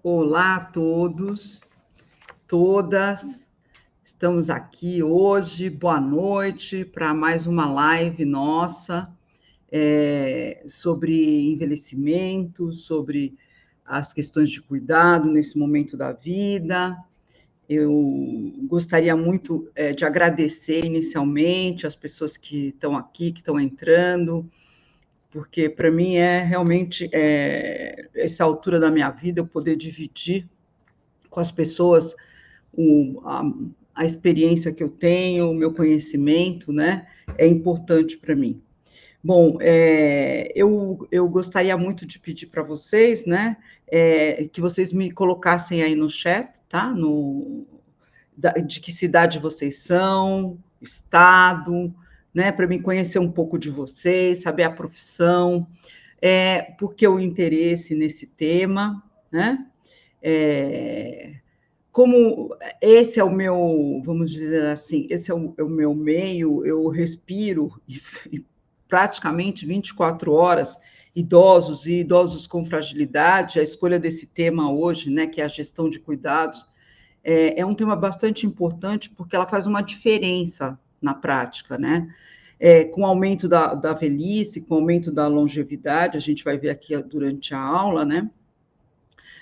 Olá a todos, todas. Estamos aqui hoje, boa noite, para mais uma live nossa sobre envelhecimento, sobre as questões de cuidado nesse momento da vida. Eu gostaria muito de agradecer inicialmente as pessoas que estão aqui, que estão entrando, porque para mim é realmente essa altura da minha vida eu poder dividir com as pessoas a experiência que eu tenho, o meu conhecimento, né, é importante para mim. Bom, eu gostaria muito de pedir para vocês, né, que vocês me colocassem aí no chat, tá? De que cidade vocês são, estado, né, para mim conhecer um pouco de vocês, saber a profissão, porque o interesse nesse tema, né? Como esse é o meu, vamos dizer assim, esse é o meu meio, eu respiro praticamente 24 horas idosos e idosos com fragilidade, a escolha desse tema hoje, né, que é a gestão de cuidados, é um tema bastante importante porque ela faz uma diferença na prática, né? Com o aumento da velhice, com o aumento da longevidade, a gente vai ver aqui durante a aula, né?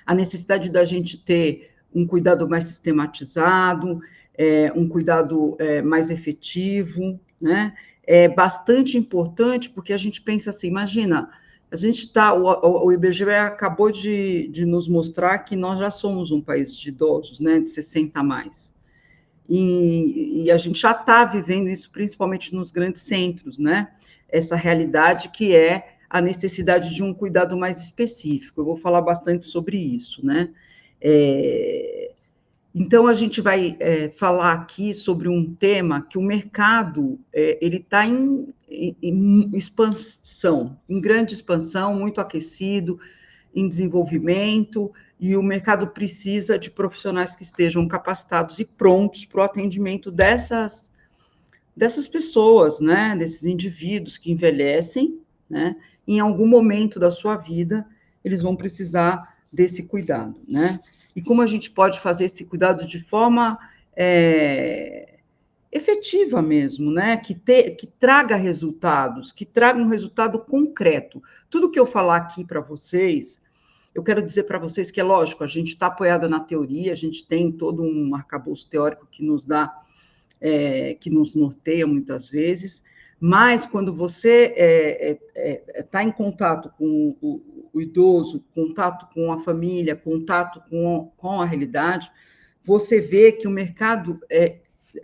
A necessidade da gente ter um cuidado mais sistematizado, um cuidado mais efetivo, né? É bastante importante porque a gente pensa assim, imagina, a gente está, o IBGE acabou de nos mostrar que nós já somos um país de idosos, né, de 60 a mais. E a gente já está vivendo isso, principalmente nos grandes centros, né? Essa realidade que é a necessidade de um cuidado mais específico. Eu vou falar bastante sobre isso, né? Então, a gente vai falar aqui sobre um tema que o mercado ele está em expansão, em grande expansão, muito aquecido, em desenvolvimento, e o mercado precisa de profissionais que estejam capacitados e prontos para o atendimento dessas pessoas, né, desses indivíduos que envelhecem, né, em algum momento da sua vida, eles vão precisar desse cuidado, né? E como a gente pode fazer esse cuidado de forma efetiva mesmo, né? Que traga resultados, que traga um resultado concreto. Tudo que eu falar aqui para vocês, eu quero dizer para vocês que é lógico, a gente está apoiada na teoria, a gente tem todo um arcabouço teórico que nos dá, que nos norteia muitas vezes, mas quando você está em contato com o idoso, contato com a família, contato com a realidade, você vê que o mercado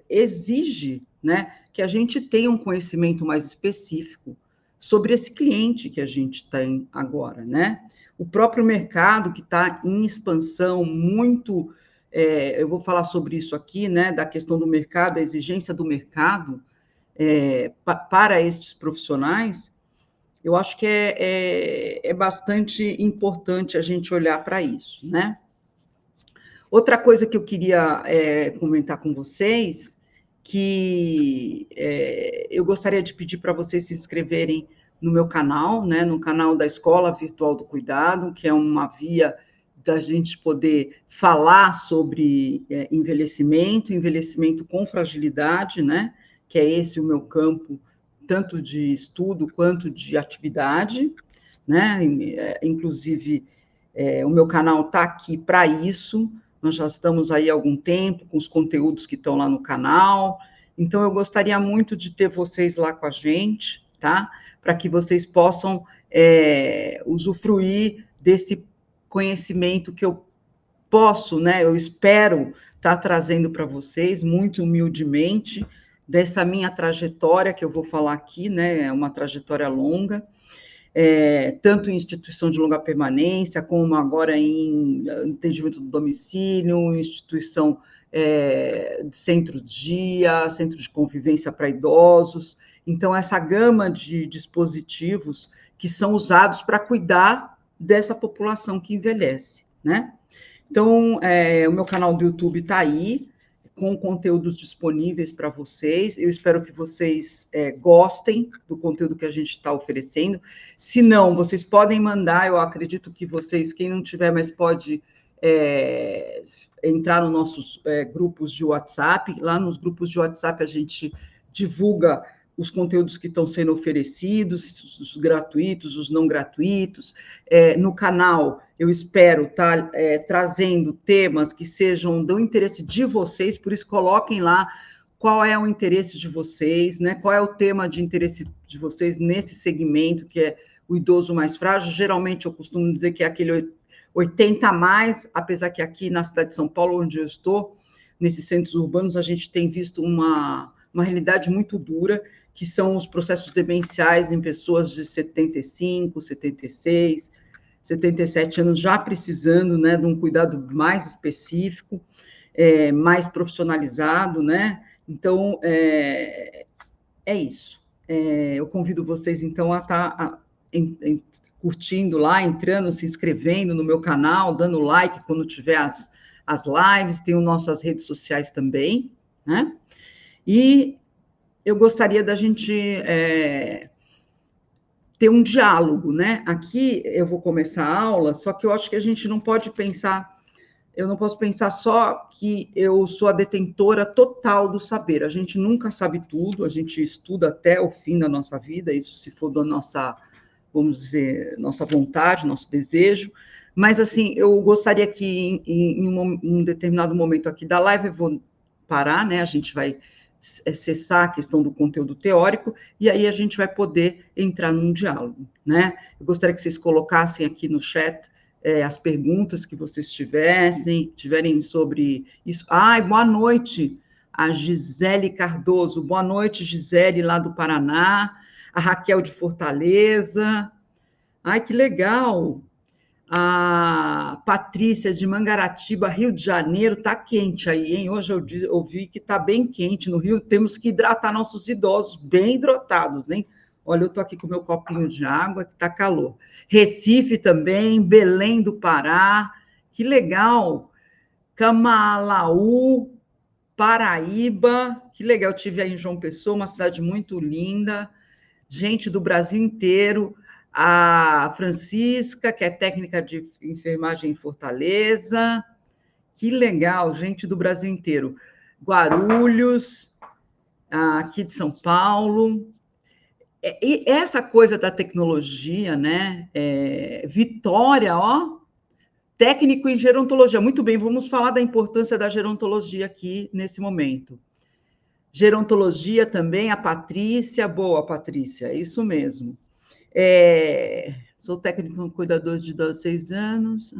exige, né, que a gente tenha um conhecimento mais específico sobre esse cliente que a gente tem agora, né? O próprio mercado que está em expansão muito, eu vou falar sobre isso aqui, né, da questão do mercado, a exigência do mercado para estes profissionais, eu acho que é bastante importante a gente olhar para isso, né? Outra coisa que eu queria comentar com vocês, que eu gostaria de pedir para vocês se inscreverem no meu canal, né, no canal da Escola Virtual do Cuidado, que é uma via da gente poder falar sobre envelhecimento com fragilidade, né, que é esse o meu campo, tanto de estudo quanto de atividade, né, inclusive o meu canal está aqui para isso. Nós já estamos aí há algum tempo com os conteúdos que estão lá no canal. Então, eu gostaria muito de ter vocês lá com a gente, tá? Para que vocês possam usufruir desse conhecimento que eu posso, né? Eu espero estar trazendo para vocês, muito humildemente, dessa minha trajetória que eu vou falar aqui, né? É uma trajetória longa. Tanto em instituição de longa permanência, como agora em atendimento do domicílio, instituição de centro-dia, centro de convivência para idosos. Então, essa gama de dispositivos que são usados para cuidar dessa população que envelhece, né? Então, o meu canal do YouTube está aí, com conteúdos disponíveis para vocês. Eu espero que vocês gostem do conteúdo que a gente está oferecendo. Se não, vocês podem mandar, eu acredito que vocês, quem não tiver, mas pode entrar nos nossos grupos de WhatsApp. Lá nos grupos de WhatsApp a gente divulga os conteúdos que estão sendo oferecidos, os gratuitos, os não gratuitos. No canal, eu espero estar trazendo temas que sejam do interesse de vocês, por isso coloquem lá qual é o interesse de vocês, né? Qual é o tema de interesse de vocês nesse segmento, que é o idoso mais frágil. Geralmente, eu costumo dizer que é aquele 80 a mais, apesar que aqui na cidade de São Paulo, onde eu estou, nesses centros urbanos, a gente tem visto uma realidade muito dura, que são os processos demenciais em pessoas de 75, 76, 77 anos, já precisando, né, de um cuidado mais específico, mais profissionalizado, né? Então, é isso. Eu convido vocês, então, a estar curtindo lá, entrando, se inscrevendo no meu canal, dando like quando tiver as lives, tem nossas redes sociais também, né? E eu gostaria da gente ter um diálogo, né? Aqui eu vou começar a aula, só que eu acho que a gente não pode pensar, eu não posso pensar só que eu sou a detentora total do saber. A gente nunca sabe tudo, a gente estuda até o fim da nossa vida, isso se for da nossa, vamos dizer, nossa vontade, nosso desejo. Mas, assim, eu gostaria que em um determinado momento aqui da live, eu vou parar, né? A gente vai cessar a questão do conteúdo teórico, e aí a gente vai poder entrar num diálogo, né? Eu gostaria que vocês colocassem aqui no chat as perguntas que vocês tiverem sobre isso. Ai, boa noite, a Gisele Cardoso. Boa noite, Gisele, lá do Paraná. A Raquel de Fortaleza. Ai, que legal. A Patrícia de Mangaratiba, Rio de Janeiro, tá quente aí, hein? Hoje eu ouvi que tá bem quente no Rio, temos que hidratar nossos idosos, bem hidratados, hein? Olha, eu tô aqui com meu copinho de água, que tá calor. Recife também, Belém do Pará, que legal. Camalaú, Paraíba, que legal, eu tive aí em João Pessoa, uma cidade muito linda, gente do Brasil inteiro. A Francisca, que é técnica de enfermagem em Fortaleza. Que legal, gente do Brasil inteiro. Guarulhos, aqui de São Paulo. E essa coisa da tecnologia, né? Vitória, ó, técnico em gerontologia. Muito bem, vamos falar da importância da gerontologia aqui nesse momento. Gerontologia também, a Patrícia. Boa, Patrícia, isso mesmo. Sou técnico cuidador de 16 anos.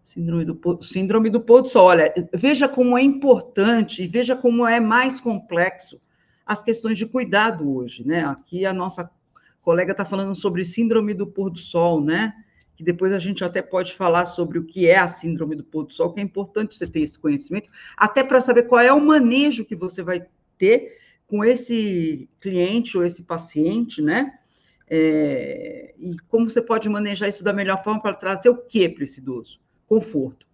Síndrome do pôr do sol. Olha, veja como é importante e veja como é mais complexo as questões de cuidado hoje, né? Aqui a nossa colega está falando sobre síndrome do pôr do sol, né? Que depois a gente até pode falar sobre o que é a síndrome do pôr do sol, que é importante você ter esse conhecimento, até para saber qual é o manejo que você vai ter com esse cliente ou esse paciente, né? E como você pode manejar isso da melhor forma para trazer o que para esse idoso? Conforto.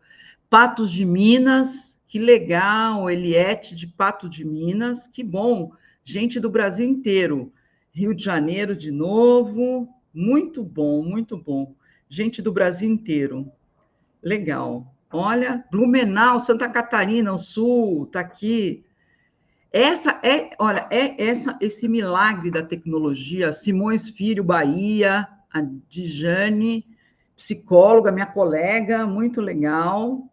Patos de Minas, que legal, Eliette de Pato de Minas, que bom, gente do Brasil inteiro. Rio de Janeiro de novo, muito bom, gente do Brasil inteiro, legal. Olha, Blumenau, Santa Catarina, o Sul, está aqui. Esse milagre da tecnologia, Simões Filho, Bahia, a Dijane, psicóloga, minha colega, muito legal.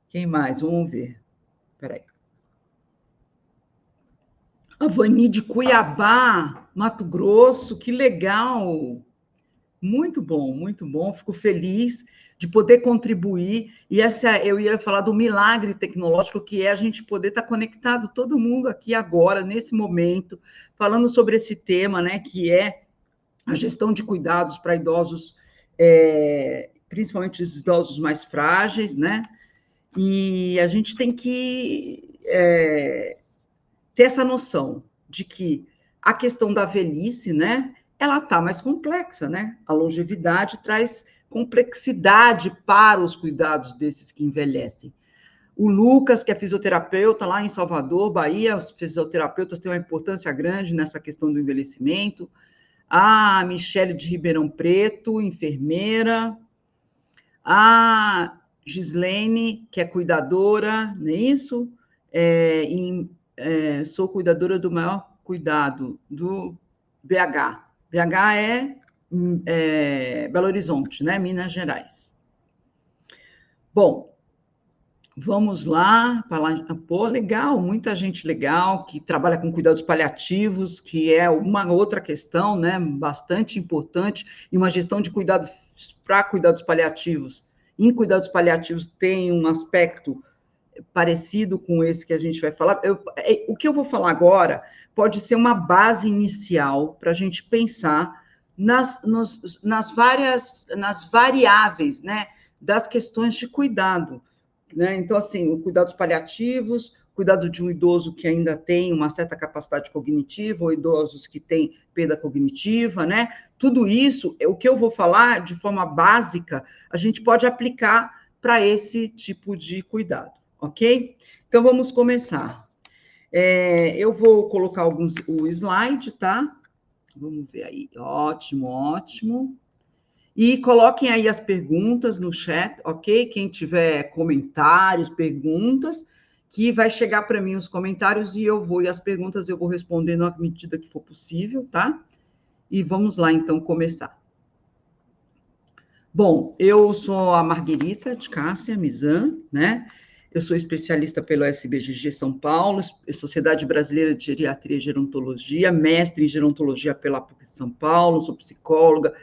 Quem mais? Vamos ver. Espera aí. A Vani de Cuiabá, Mato Grosso, que legal. Muito bom. Fico feliz de poder contribuir. E eu ia falar do milagre tecnológico, que é a gente poder estar conectado, todo mundo aqui agora, nesse momento, falando sobre esse tema, né, que é a gestão de cuidados para idosos, principalmente os idosos mais frágeis, né? E a gente tem que ter essa noção de que a questão da velhice, né, ela está mais complexa, né? A longevidade traz complexidade para os cuidados desses que envelhecem. O Lucas, que é fisioterapeuta lá em Salvador, Bahia, os fisioterapeutas têm uma importância grande nessa questão do envelhecimento. A Michele de Ribeirão Preto, enfermeira. A Gislene, que é cuidadora, não é isso? Sou cuidadora do maior cuidado do BH. BH é Belo Horizonte, né? Minas Gerais. Bom, vamos lá, falar. Pô, legal, muita gente legal que trabalha com cuidados paliativos, que é uma outra questão, né? Bastante importante, e uma gestão de cuidado para cuidados paliativos. Em cuidados paliativos tem um aspecto parecido com esse que a gente vai falar. O que eu vou falar agora pode ser uma base inicial para a gente pensar nas variáveis, né, das questões de cuidado, né? Então, assim, os cuidados paliativos, cuidado de um idoso que ainda tem uma certa capacidade cognitiva, ou idosos que têm perda cognitiva, né? Tudo isso, o que eu vou falar de forma básica, a gente pode aplicar para esse tipo de cuidado, ok? Então, vamos começar. Eu vou colocar o slide, tá? Vamos ver aí. Ótimo, ótimo. E coloquem aí as perguntas no chat, ok? Quem tiver comentários, perguntas, que vai chegar para mim os comentários e as perguntas eu vou respondendo à medida que for possível, tá? E vamos lá, então, começar. Bom, eu sou a Marguerita de Cássia Mizan, né? Eu sou especialista pelo SBGG São Paulo, Sociedade Brasileira de Geriatria e Gerontologia, mestre em gerontologia pela PUC São Paulo, sou psicóloga,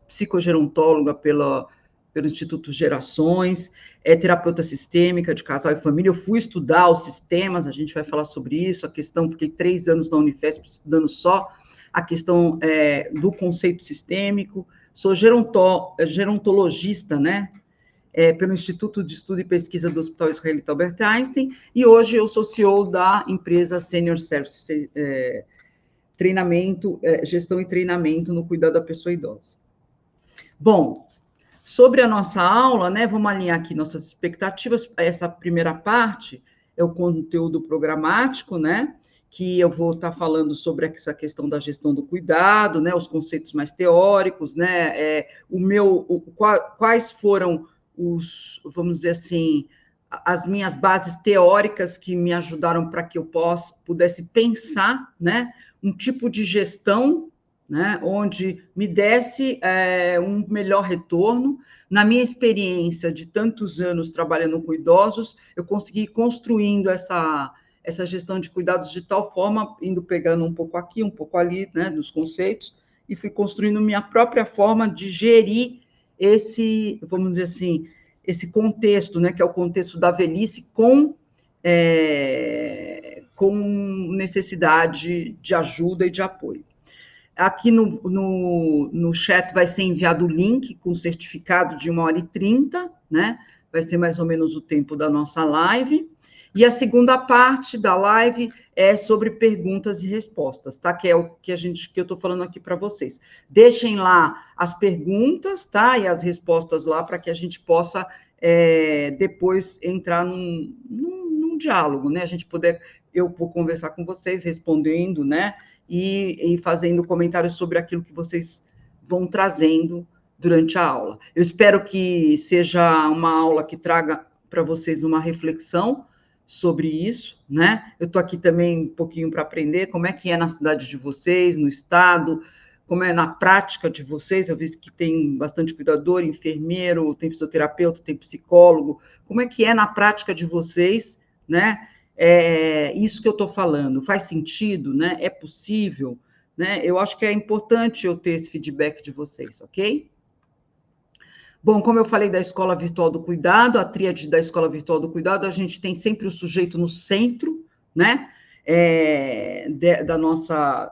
psicogerontóloga pelo Instituto Gerações, terapeuta sistêmica de casal e família. Eu fui estudar os sistemas, a gente vai falar sobre isso, a questão, fiquei 3 anos na Unifesp estudando só a questão do conceito sistêmico. Sou gerontologista, né? Pelo Instituto de Estudo e Pesquisa do Hospital Israelita Albert Einstein, e hoje eu sou CEO da empresa Senior Service, gestão e treinamento no cuidado da pessoa idosa. Bom, sobre a nossa aula, né, vamos alinhar aqui nossas expectativas. Essa primeira parte é o conteúdo programático, né, que eu vou estar falando sobre essa questão da gestão do cuidado, né, os conceitos mais teóricos, né, quais foram vamos dizer assim, as minhas bases teóricas que me ajudaram para que eu pudesse pensar, né, um tipo de gestão, né, onde me desse um melhor retorno. Na minha experiência de tantos anos trabalhando com idosos, eu consegui ir construindo essa gestão de cuidados de tal forma, indo pegando um pouco aqui, um pouco ali, né, dos conceitos, e fui construindo minha própria forma de gerir vamos dizer assim, esse contexto, né, que é o contexto da velhice com necessidade de ajuda e de apoio. Aqui no chat vai ser enviado o link com o certificado de 1h30, né? Vai ser mais ou menos o tempo da nossa live. E a segunda parte da live é sobre perguntas e respostas, tá? Que é o que eu estou falando aqui para vocês. Deixem lá as perguntas, tá? E as respostas lá para que a gente possa depois entrar num diálogo, né? Eu vou conversar com vocês, respondendo, né? E fazendo comentários sobre aquilo que vocês vão trazendo durante a aula. Eu espero que seja uma aula que traga para vocês uma reflexão sobre isso, né? Eu estou aqui também um pouquinho para aprender como é que é na cidade de vocês, no estado, como é na prática de vocês. Eu vi que tem bastante cuidador, enfermeiro, tem fisioterapeuta, tem psicólogo. Como é que é na prática de vocês, né? Isso que eu estou falando, faz sentido, né? É possível, né? Eu acho que é importante eu ter esse feedback de vocês, ok? Bom, como eu falei da Escola Virtual do Cuidado, a tríade da Escola Virtual do Cuidado, a gente tem sempre o sujeito no centro, né? Da nossa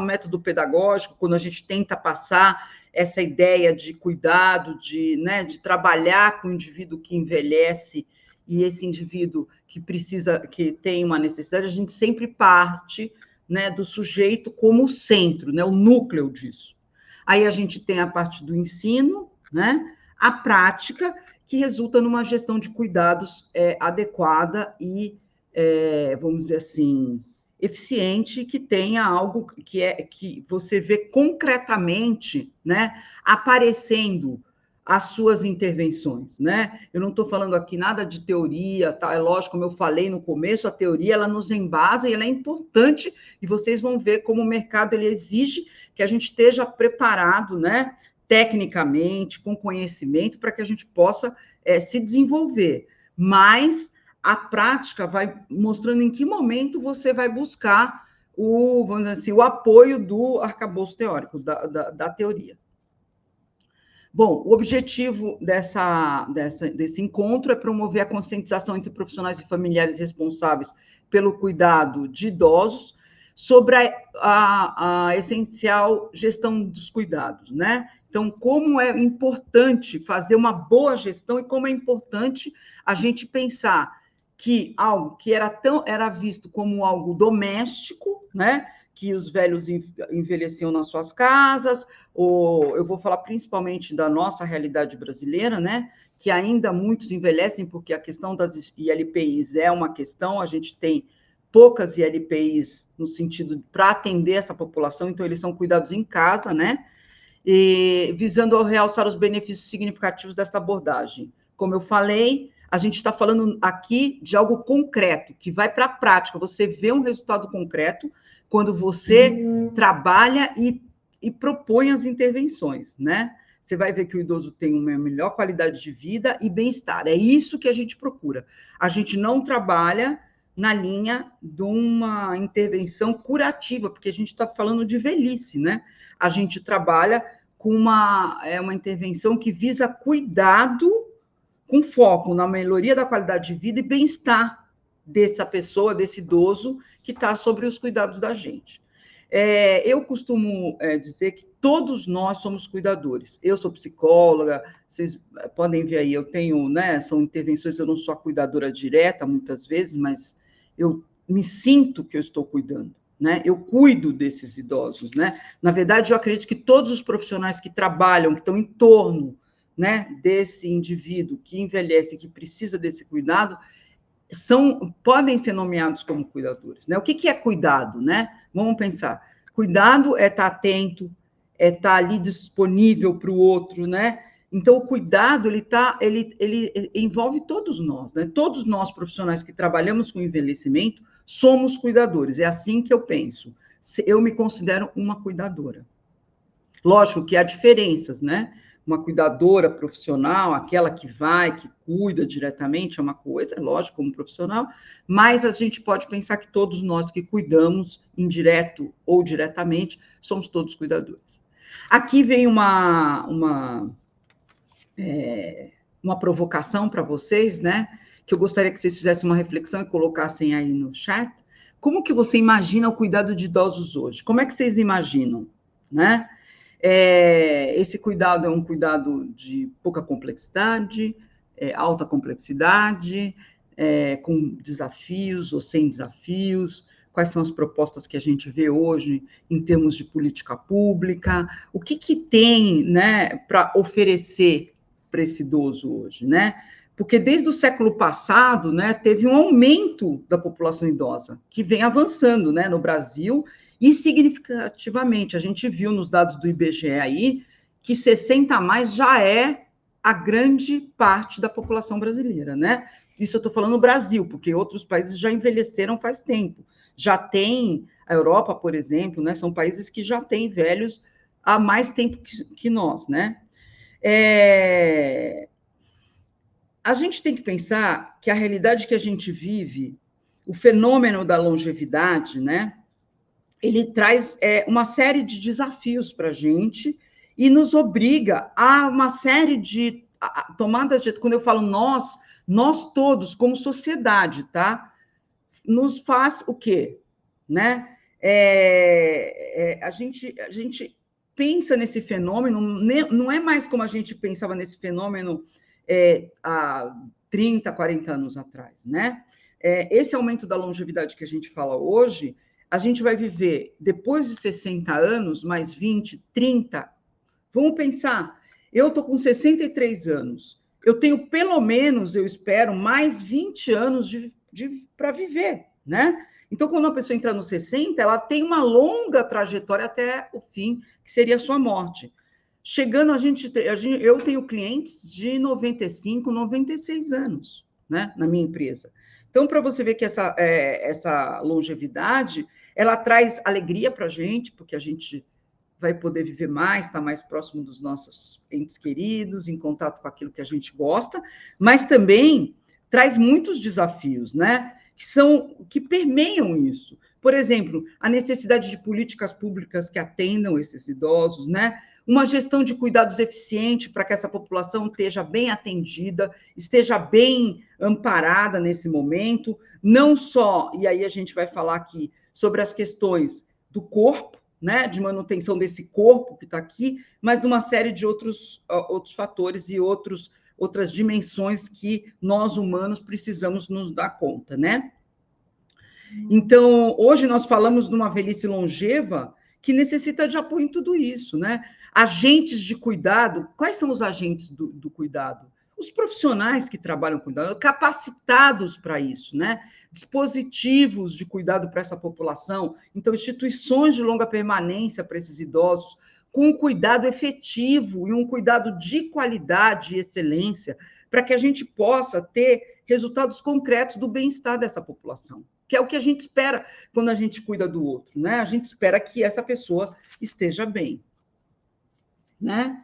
método pedagógico, quando a gente tenta passar essa ideia de cuidado, né, de trabalhar com o indivíduo que envelhece e esse indivíduo que tem uma necessidade, a gente sempre parte, né, do sujeito como o centro, né, o núcleo disso. Aí a gente tem a parte do ensino, né, a prática, que resulta numa gestão de cuidados adequada e, vamos dizer assim, eficiente, que tenha algo que você vê concretamente, né, aparecendo as suas intervenções, né? Eu não estou falando aqui nada de teoria, tá? É lógico, como eu falei no começo, a teoria ela nos embasa e ela é importante, e vocês vão ver como o mercado ele exige que a gente esteja preparado, né? Tecnicamente, com conhecimento, para que a gente possa se desenvolver. Mas a prática vai mostrando em que momento você vai buscar vamos dizer assim, o apoio do arcabouço teórico, da teoria. Bom, o objetivo desse encontro é promover a conscientização entre profissionais e familiares responsáveis pelo cuidado de idosos sobre a essencial gestão dos cuidados, né? Então, como é importante fazer uma boa gestão e como é importante a gente pensar que algo que era visto como algo doméstico, né? Que os velhos envelheciam nas suas casas, ou eu vou falar principalmente da nossa realidade brasileira, né? Que ainda muitos envelhecem, porque a questão das ILPIs é uma questão, a gente tem poucas ILPIs no sentido para atender essa população, então eles são cuidados em casa, né? E visando realçar os benefícios significativos dessa abordagem. Como eu falei, a gente está falando aqui de algo concreto, que vai para a prática, você vê um resultado concreto quando você trabalha e propõe as intervenções, né? Você vai ver que o idoso tem uma melhor qualidade de vida e bem-estar. É isso que a gente procura. A gente não trabalha na linha de uma intervenção curativa, porque a gente está falando de velhice, né? A gente trabalha com uma intervenção que visa cuidado com foco na melhoria da qualidade de vida e bem-estar dessa pessoa, desse idoso que está sobre os cuidados da gente. Eu costumo dizer que todos nós somos cuidadores. Eu sou psicóloga, vocês podem ver aí, eu tenho, né, são intervenções, eu não sou a cuidadora direta, muitas vezes, mas eu me sinto que eu estou cuidando, né? Eu cuido desses idosos, né? Na verdade, eu acredito que todos os profissionais que trabalham, que estão em torno, né, desse indivíduo que envelhece, que precisa desse cuidado, podem ser nomeados como cuidadores, né? O que é cuidado, né? Vamos pensar. Cuidado é estar atento, é estar ali disponível para o outro, né? Então, o cuidado, ele envolve todos nós, né? Todos nós, profissionais que trabalhamos com envelhecimento, somos cuidadores. É assim que eu penso. Eu me considero uma cuidadora. Lógico que há diferenças, né? Uma cuidadora profissional, aquela que vai, que cuida diretamente, é uma coisa, é lógico, como profissional, mas a gente pode pensar que todos nós que cuidamos, indireto ou diretamente, somos todos cuidadores. Aqui vem uma provocação para vocês, né? Que eu gostaria que vocês fizessem uma reflexão e colocassem aí no chat. Como que você imagina o cuidado de idosos hoje? Como é que vocês imaginam, né? Esse cuidado é um cuidado de pouca complexidade, alta complexidade, com desafios ou sem desafios, quais são as propostas que a gente vê hoje em termos de política pública, o que tem, né, para oferecer para esse idoso hoje, né? Porque desde o século passado, né, teve um aumento da população idosa, que vem avançando, né, no Brasil, e significativamente. A gente viu nos dados do IBGE aí que 60 a mais já é a grande parte da população brasileira, né? Isso eu estou falando no Brasil, porque outros países já envelheceram faz tempo. Já tem a Europa, por exemplo, né? São países que já têm velhos há mais tempo que nós, né? A gente tem que pensar que a realidade que a gente vive, o fenômeno da longevidade, né? Ele traz uma série de desafios para a gente e nos obriga a uma série de tomadas de... Quando eu falo nós todos, como sociedade, tá? Nos faz o quê? Né? A gente pensa nesse fenômeno, não é mais como a gente pensava nesse fenômeno há 30, 40 anos atrás, né? Esse aumento da longevidade que a gente fala hoje, a gente vai viver, depois de 60 anos, mais 20, 30. Vamos pensar, eu estou com 63 anos. Eu tenho, pelo menos, eu espero, mais 20 anos para viver, né? Então, quando uma pessoa entra nos 60, ela tem uma longa trajetória até o fim, que seria a sua morte. chegando eu tenho clientes de 95, 96 anos, né, na minha empresa. Então, para você ver que essa longevidade, ela traz alegria para a gente, porque a gente vai poder viver mais, estar mais próximo dos nossos entes queridos, em contato com aquilo que a gente gosta, mas também traz muitos desafios, né? Que permeiam isso. Por exemplo, a necessidade de políticas públicas que atendam esses idosos, né? Uma gestão de cuidados eficiente para que essa população esteja bem atendida, esteja bem amparada nesse momento, não só, e aí a gente vai falar aqui sobre as questões do corpo, né, de manutenção desse corpo que está aqui, mas de uma série de outros fatores e outras dimensões que nós humanos precisamos nos dar conta, né? Então, hoje nós falamos de uma velhice longeva que necessita de apoio em tudo isso, né? Agentes de cuidado, quais são os agentes do cuidado? Os profissionais que trabalham com cuidado, capacitados para isso, né? Dispositivos de cuidado para essa população, então, instituições de longa permanência para esses idosos, com um cuidado efetivo e um cuidado de qualidade e excelência, para que a gente possa ter resultados concretos do bem-estar dessa população, que é o que a gente espera quando a gente cuida do outro, né? A gente espera que essa pessoa esteja bem, né?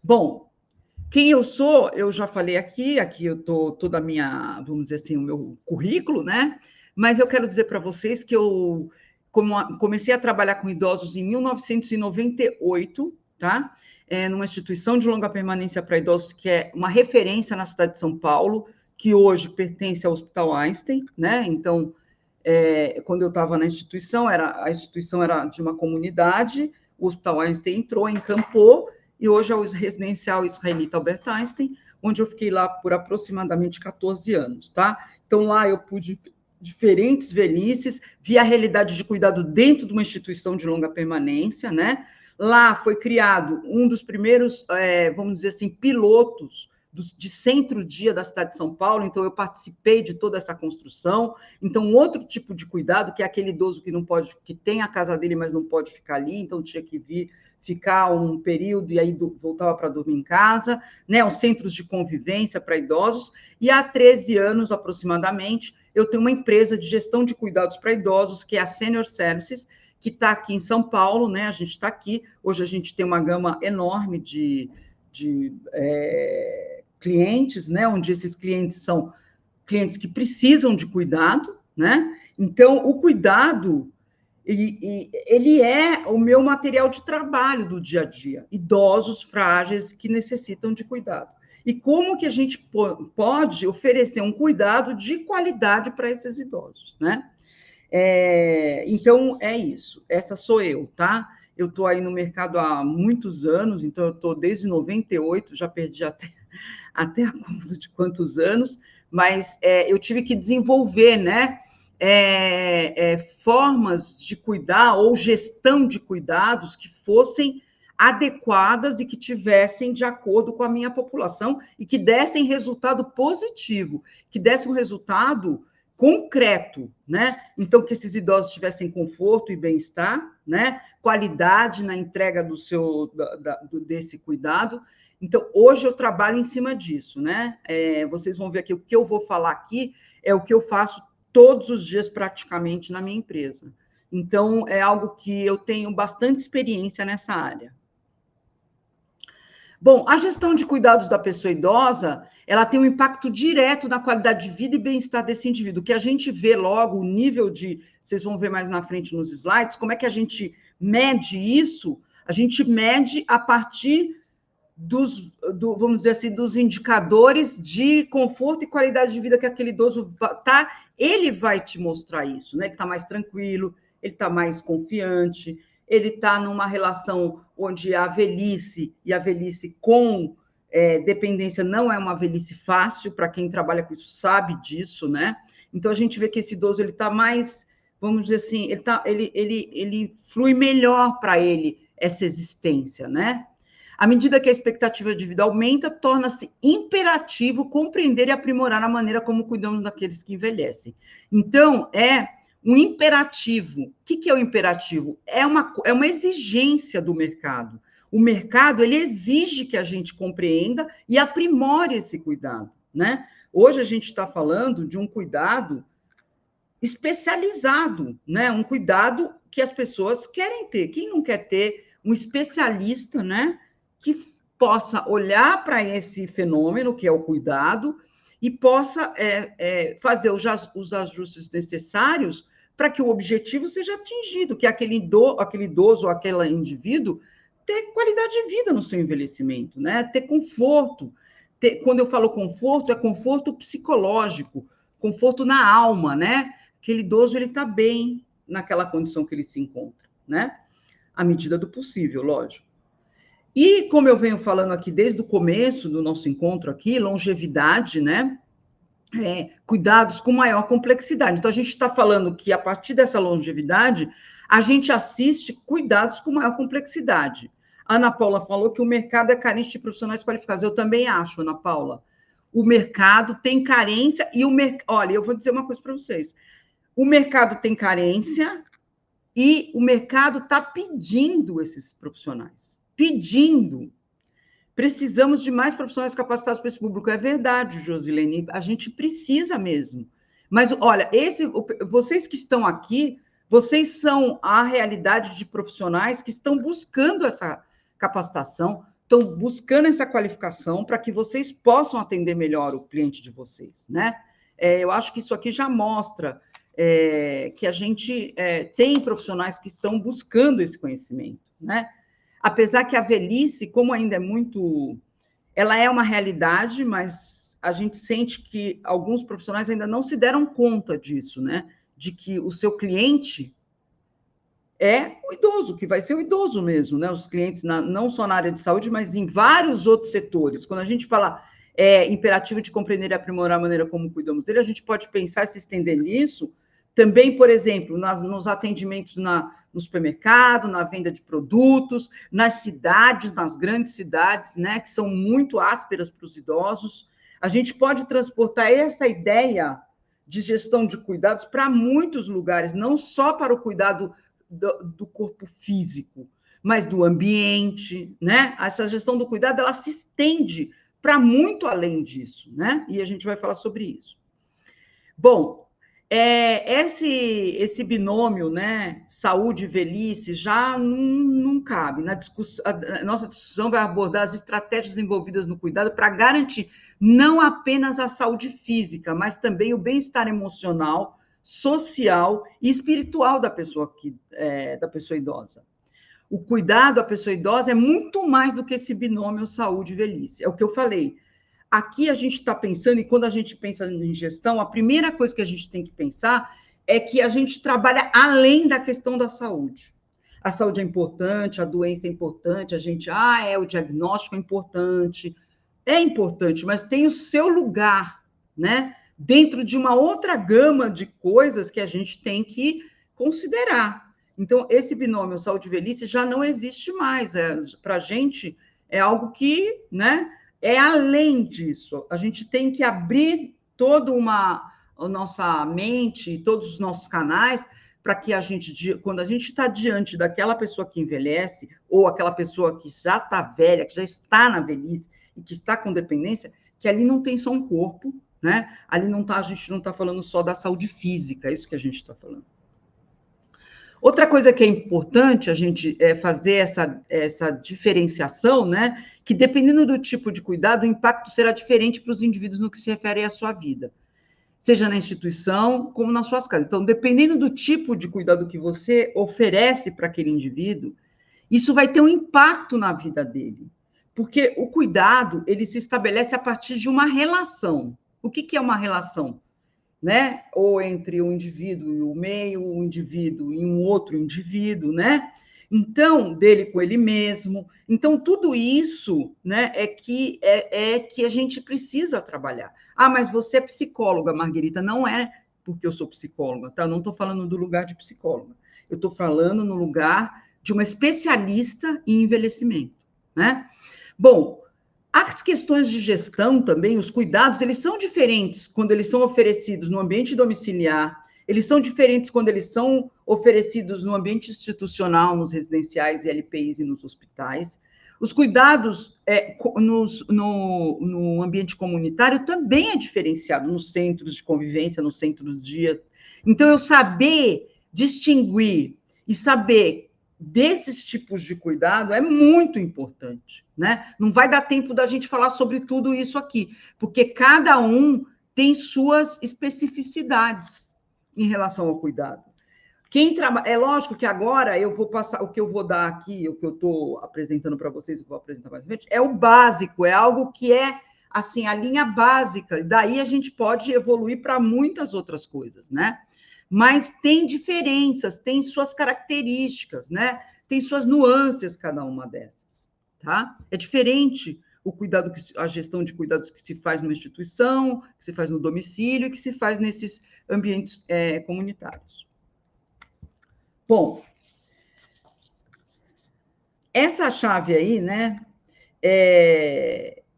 Bom, quem eu sou, eu já falei aqui eu estou toda a minha, vamos dizer assim, o meu currículo, né? Mas eu quero dizer para vocês que eu comecei a trabalhar com idosos em 1998, tá? Numa instituição de longa permanência para idosos que é uma referência na cidade de São Paulo, que hoje pertence ao Hospital Einstein, né? Então, quando eu estava na instituição, a instituição era de uma comunidade, o Hospital Einstein entrou, encampou, e hoje é o residencial israelita Albert Einstein, onde eu fiquei lá por aproximadamente 14 anos, tá? Então, lá eu pude diferentes velhices, vi a realidade de cuidado dentro de uma instituição de longa permanência, né? Lá foi criado um dos primeiros, vamos dizer assim, pilotos de centro-dia da cidade de São Paulo, então eu participei de toda essa construção. Então, outro tipo de cuidado, que é aquele idoso que não pode, que tem a casa dele, mas não pode ficar ali, então tinha que vir ficar um período e aí voltava para dormir em casa, né? Os centros de convivência para idosos. E há 13 anos, aproximadamente, eu tenho uma empresa de gestão de cuidados para idosos, que é a Senior Services, que está aqui em São Paulo, né? A gente está aqui. Hoje a gente tem uma gama enorme de clientes, né? Onde esses clientes são clientes que precisam de cuidado, né? Então, o cuidado ele é o meu material de trabalho do dia a dia. Idosos frágeis que necessitam de cuidado. E como que a gente pode oferecer um cuidado de qualidade para esses idosos, né? Então, é isso. Essa sou eu, tá? Eu estou aí no mercado há muitos anos, então eu estou desde 98, já perdi até a conta de quantos anos, mas eu tive que desenvolver, né? Formas de cuidar ou gestão de cuidados que fossem adequadas e que tivessem de acordo com a minha população e que dessem resultado positivo, que dessem um resultado concreto, né? Então, que esses idosos tivessem conforto e bem-estar, né? Qualidade na entrega desse cuidado. Então, hoje eu trabalho em cima disso, né? Vocês vão ver aqui, o que eu vou falar aqui é o que eu faço todos os dias, praticamente, na minha empresa. Então, é algo que eu tenho bastante experiência nessa área. Bom, a gestão de cuidados da pessoa idosa, ela tem um impacto direto na qualidade de vida e bem-estar desse indivíduo, que a gente vê logo o nível de, vocês vão ver mais na frente nos slides, como é que a gente mede isso? A gente mede a partir vamos dizer assim, dos indicadores de conforto e qualidade de vida que aquele idoso tá, ele vai te mostrar isso, né? Ele está mais tranquilo, ele está mais confiante, ele está numa relação onde a velhice com dependência não é uma velhice fácil, para quem trabalha com isso sabe disso, né? Então a gente vê que esse idoso ele está mais, vamos dizer assim, ele flui melhor para ele essa existência, né? À medida que a expectativa de vida aumenta, torna-se imperativo compreender e aprimorar a maneira como cuidamos daqueles que envelhecem. Então, é um imperativo. O que é o imperativo? É uma exigência do mercado. O mercado, ele exige que a gente compreenda e aprimore esse cuidado, né? Hoje a gente está falando de um cuidado especializado, né? Um cuidado que as pessoas querem ter. Quem não quer ter um especialista, né? Que possa olhar para esse fenômeno, que é o cuidado, e possa fazer os ajustes necessários para que o objetivo seja atingido, que aquele idoso ou aquele indivíduo ter qualidade de vida no seu envelhecimento, né? Ter conforto. Quando eu falo conforto, é conforto psicológico, conforto na alma, né? Aquele idoso, ele está bem naquela condição que ele se encontra, né? À medida do possível, lógico. E, como eu venho falando aqui desde o começo do nosso encontro aqui, longevidade, né? Cuidados com maior complexidade. Então, a gente está falando que, a partir dessa longevidade, a gente assiste cuidados com maior complexidade. A Ana Paula falou que o mercado é carente de profissionais qualificados. Eu também acho, Ana Paula. O mercado tem carência e olha, eu vou dizer uma coisa para vocês. O mercado tem carência e o mercado está pedindo esses profissionais. Pedindo. Precisamos de mais profissionais capacitados para esse público. É verdade, Josilene, a gente precisa mesmo. Mas, olha, vocês que estão aqui, vocês são a realidade de profissionais que estão buscando essa capacitação, estão buscando essa qualificação para que vocês possam atender melhor o cliente de vocês, né? Eu acho que isso aqui já mostra que a gente tem profissionais que estão buscando esse conhecimento, né? Apesar que a velhice, como ainda é muito... Ela é uma realidade, mas a gente sente que alguns profissionais ainda não se deram conta disso, né? De que o seu cliente é o idoso, que vai ser o idoso mesmo, né? Os clientes, não só na área de saúde, mas em vários outros setores. Quando a gente fala imperativo de compreender e aprimorar a maneira como cuidamos dele, a gente pode pensar e se estender nisso também, por exemplo, nos atendimentos no supermercado, na venda de produtos, nas cidades, nas grandes cidades, né, que são muito ásperas para os idosos. A gente pode transportar essa ideia de gestão de cuidados para muitos lugares, não só para o cuidado do corpo físico, mas do ambiente, né? Essa gestão do cuidado, ela se estende para muito além disso, né? E a gente vai falar sobre isso. Bom, esse binômio, né, saúde e velhice, já não cabe. A nossa discussão vai abordar as estratégias envolvidas no cuidado para garantir não apenas a saúde física, mas também o bem-estar emocional, social e espiritual da pessoa idosa. O cuidado à pessoa idosa é muito mais do que esse binômio saúde e velhice. É o que eu falei. Aqui a gente está pensando, e quando a gente pensa em gestão, a primeira coisa que a gente tem que pensar é que a gente trabalha além da questão da saúde. A saúde é importante, a doença é importante, o diagnóstico é importante, mas tem o seu lugar, né? Dentro de uma outra gama de coisas que a gente tem que considerar. Então, esse binômio saúde e velhice já não existe mais. Para a gente, é algo que, né? É além disso, a gente tem que abrir toda a nossa mente, todos os nossos canais, para que quando a gente está diante daquela pessoa que envelhece, ou aquela pessoa que já está velha, que já está na velhice e que está com dependência, que ali não tem só um corpo, né? Ali a gente não está falando só da saúde física, é isso que a gente está falando. Outra coisa que é importante a gente fazer essa diferenciação, né? Que dependendo do tipo de cuidado, o impacto será diferente para os indivíduos no que se refere à sua vida, seja na instituição como nas suas casas. Então, dependendo do tipo de cuidado que você oferece para aquele indivíduo, isso vai ter um impacto na vida dele, porque o cuidado ele se estabelece a partir de uma relação. O que é uma relação? Né? Ou entre o indivíduo e o meio, o indivíduo e um outro indivíduo, né? Então, dele com ele mesmo. Então, tudo isso, né, é que a gente precisa trabalhar. Ah, mas você é psicóloga, Marguerita. Não é porque eu sou psicóloga, tá? Eu não estou falando do lugar de psicóloga. Eu estou falando no lugar de uma especialista em envelhecimento, né? Bom, as questões de gestão também, os cuidados, eles são diferentes quando eles são oferecidos no ambiente domiciliar, eles são diferentes quando eles são oferecidos no ambiente institucional, nos residenciais e LPIs e nos hospitais. Os cuidados no ambiente comunitário também é diferenciado, nos centros de convivência, nos centros de... Então, eu saber distinguir e saber desses tipos de cuidado é muito importante, né? Não vai dar tempo da gente falar sobre tudo isso aqui, porque cada um tem suas especificidades em relação ao cuidado. É lógico que agora eu vou passar, o que eu vou dar aqui, o que eu estou apresentando para vocês, eu vou apresentar mais frente, é o básico, é algo que é assim, a linha básica, daí a gente pode evoluir para muitas outras coisas, né? Mas tem diferenças, tem suas características, né? Tem suas nuances, cada uma dessas, tá? É diferente a gestão de cuidados que se faz numa instituição, que se faz no domicílio e que se faz nesses ambientes comunitários. Bom, essa chave aí, né,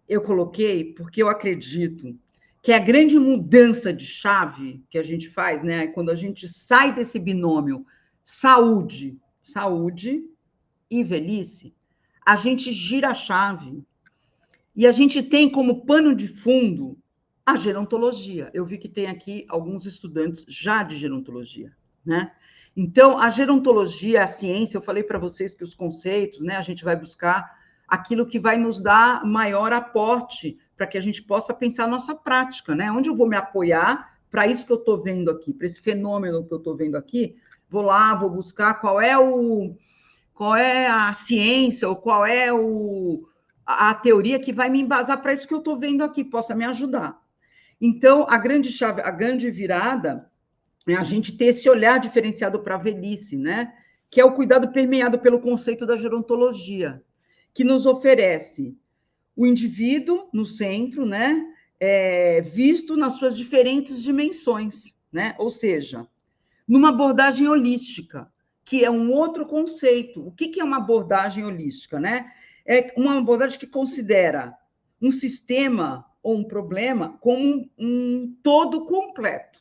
eu coloquei porque eu acredito que a grande mudança de chave que a gente faz, né, quando a gente sai desse binômio saúde e velhice, a gente gira a chave e a gente tem como pano de fundo a gerontologia. Eu vi que tem aqui alguns estudantes já de gerontologia, né? Então, a gerontologia, a ciência, eu falei para vocês que os conceitos, né, a gente vai buscar aquilo que vai nos dar maior aporte para que a gente possa pensar a nossa prática, né? Onde eu vou me apoiar para isso que eu estou vendo aqui, para esse fenômeno que eu estou vendo aqui, vou lá, vou buscar qual é a ciência ou qual é a teoria que vai me embasar para isso que eu estou vendo aqui, possa me ajudar. Então, a grande chave, a grande virada é a gente ter esse olhar diferenciado para a velhice, né? Que é o cuidado permeado pelo conceito da gerontologia, que nos oferece o indivíduo no centro, né? Visto nas suas diferentes dimensões, né? Ou seja, numa abordagem holística, que é um outro conceito. O que é uma abordagem holística, né? É uma abordagem que considera um sistema ou um problema como um todo completo.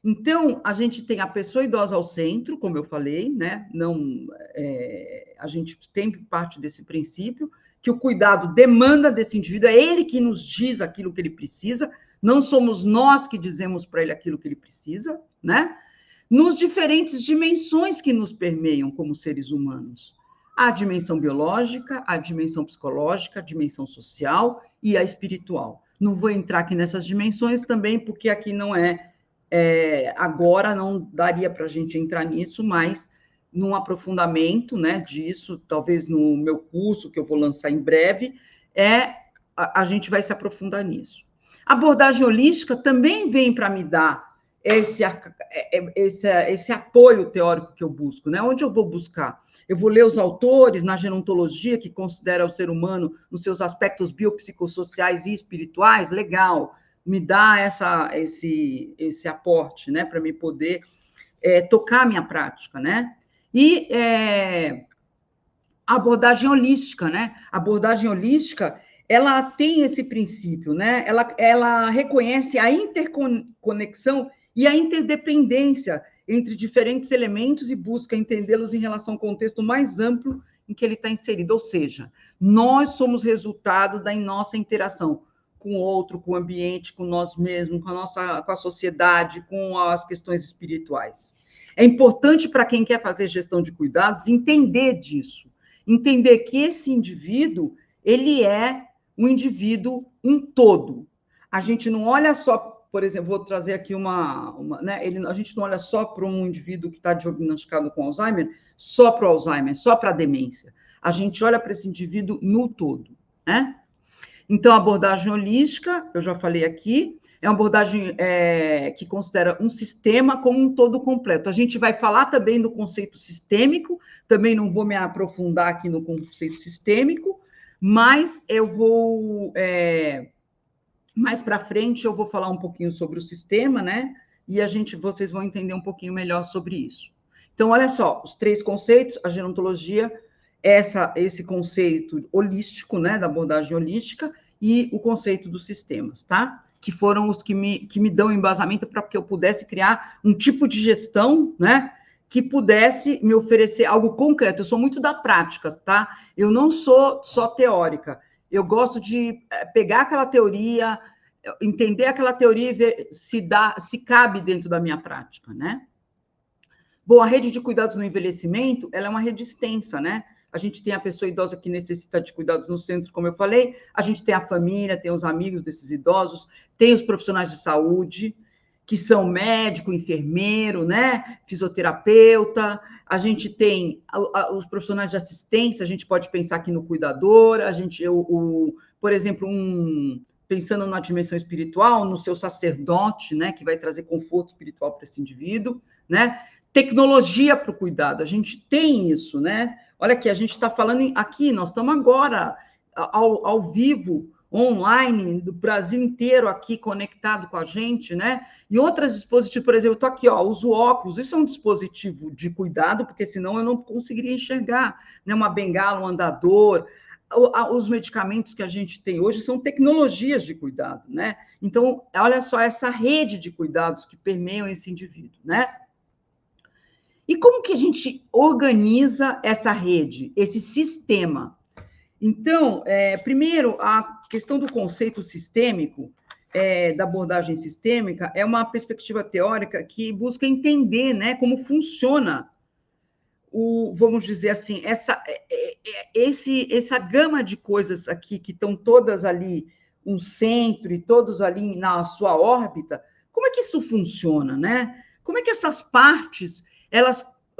Então, a gente tem a pessoa idosa ao centro, como eu falei, né? A gente tem parte desse princípio, que o cuidado demanda desse indivíduo, é ele que nos diz aquilo que ele precisa, não somos nós que dizemos para ele aquilo que ele precisa, né? Nos diferentes dimensões que nos permeiam como seres humanos. A dimensão biológica, a dimensão psicológica, a dimensão social e a espiritual. Não vou entrar aqui nessas dimensões também, porque aqui não agora não daria para a gente entrar nisso, mas num aprofundamento, né, disso, talvez no meu curso, que eu vou lançar em breve, a gente vai se aprofundar nisso. A abordagem holística também vem para me dar esse apoio teórico que eu busco, né? Onde eu vou buscar? Eu vou ler os autores na gerontologia, que considera o ser humano nos seus aspectos biopsicossociais e espirituais, legal, me dá esse aporte, né, para me poder tocar a minha prática, né? E a abordagem holística, né? A abordagem holística, ela tem esse princípio, né? Ela reconhece a interconexão e a interdependência entre diferentes elementos e busca entendê-los em relação ao contexto mais amplo em que ele está inserido. Ou seja, nós somos resultado da nossa interação com o outro, com o ambiente, com nós mesmos, com a sociedade, com as questões espirituais. É importante para quem quer fazer gestão de cuidados entender disso, entender que esse indivíduo, ele é um indivíduo, um todo. A gente não olha só, por exemplo, vou trazer aqui né, a gente não olha só para um indivíduo que está diagnosticado com Alzheimer, só para o Alzheimer, só para a demência. A gente olha para esse indivíduo no todo, né? Então, a abordagem holística, eu já falei aqui, é uma abordagem que considera um sistema como um todo completo. A gente vai falar também do conceito sistêmico, também não vou me aprofundar aqui no conceito sistêmico, mas eu vou... mais para frente, eu vou falar um pouquinho sobre o sistema, né? E vocês vão entender um pouquinho melhor sobre isso. Então, olha só, os 3 conceitos, a gerontologia, esse conceito holístico, né, da abordagem holística, e o conceito dos sistemas, tá? Que foram os que me dão embasamento para que eu pudesse criar um tipo de gestão, né, que pudesse me oferecer algo concreto. Eu sou muito da prática, tá? Eu não sou só teórica. Eu gosto de pegar aquela teoria, entender aquela teoria e ver se cabe dentro da minha prática, né? Bom, a rede de cuidados no envelhecimento, ela é uma rede extensa, né? A gente tem a pessoa idosa que necessita de cuidados no centro, como eu falei, a gente tem a família, tem os amigos desses idosos, tem os profissionais de saúde, que são médico, enfermeiro, né? Fisioterapeuta, a gente tem os profissionais de assistência, a gente pode pensar aqui no cuidador, por exemplo, pensando na dimensão espiritual, no seu sacerdote, né? Que vai trazer conforto espiritual para esse indivíduo, né? Tecnologia para o cuidado, a gente tem isso, né? Olha aqui, a gente está falando aqui, nós estamos agora ao vivo, online, do Brasil inteiro aqui conectado com a gente, né? E outros dispositivos, por exemplo, eu estou aqui, ó, uso óculos, isso é um dispositivo de cuidado, porque senão eu não conseguiria enxergar, né? Uma bengala, um andador, os medicamentos que a gente tem hoje são tecnologias de cuidado, né? Então, olha só essa rede de cuidados que permeiam esse indivíduo, né? E como que a gente organiza essa rede, esse sistema? Então, primeiro, a questão do conceito sistêmico, da abordagem sistêmica, é uma perspectiva teórica que busca entender, né, como funciona vamos dizer assim, essa gama de coisas aqui que estão todas ali, um centro e todos ali na sua órbita, como é que isso funciona, né? Como é que essas partes,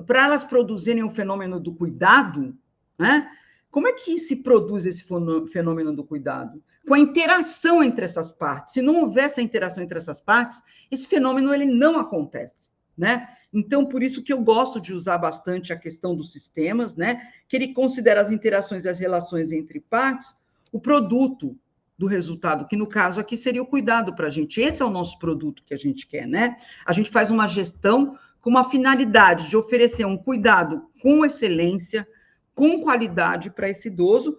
para elas produzirem o fenômeno do cuidado, né? Como é que se produz esse fenômeno do cuidado? Com a interação entre essas partes. Se não houver essa interação entre essas partes, esse fenômeno ele não acontece, né? Então, por isso que eu gosto de usar bastante a questão dos sistemas, né? Que ele considera as interações e as relações entre partes o produto do resultado, que no caso aqui seria o cuidado para a gente. Esse é o nosso produto que a gente quer, né? A gente faz uma gestão com uma finalidade de oferecer um cuidado com excelência, com qualidade para esse idoso,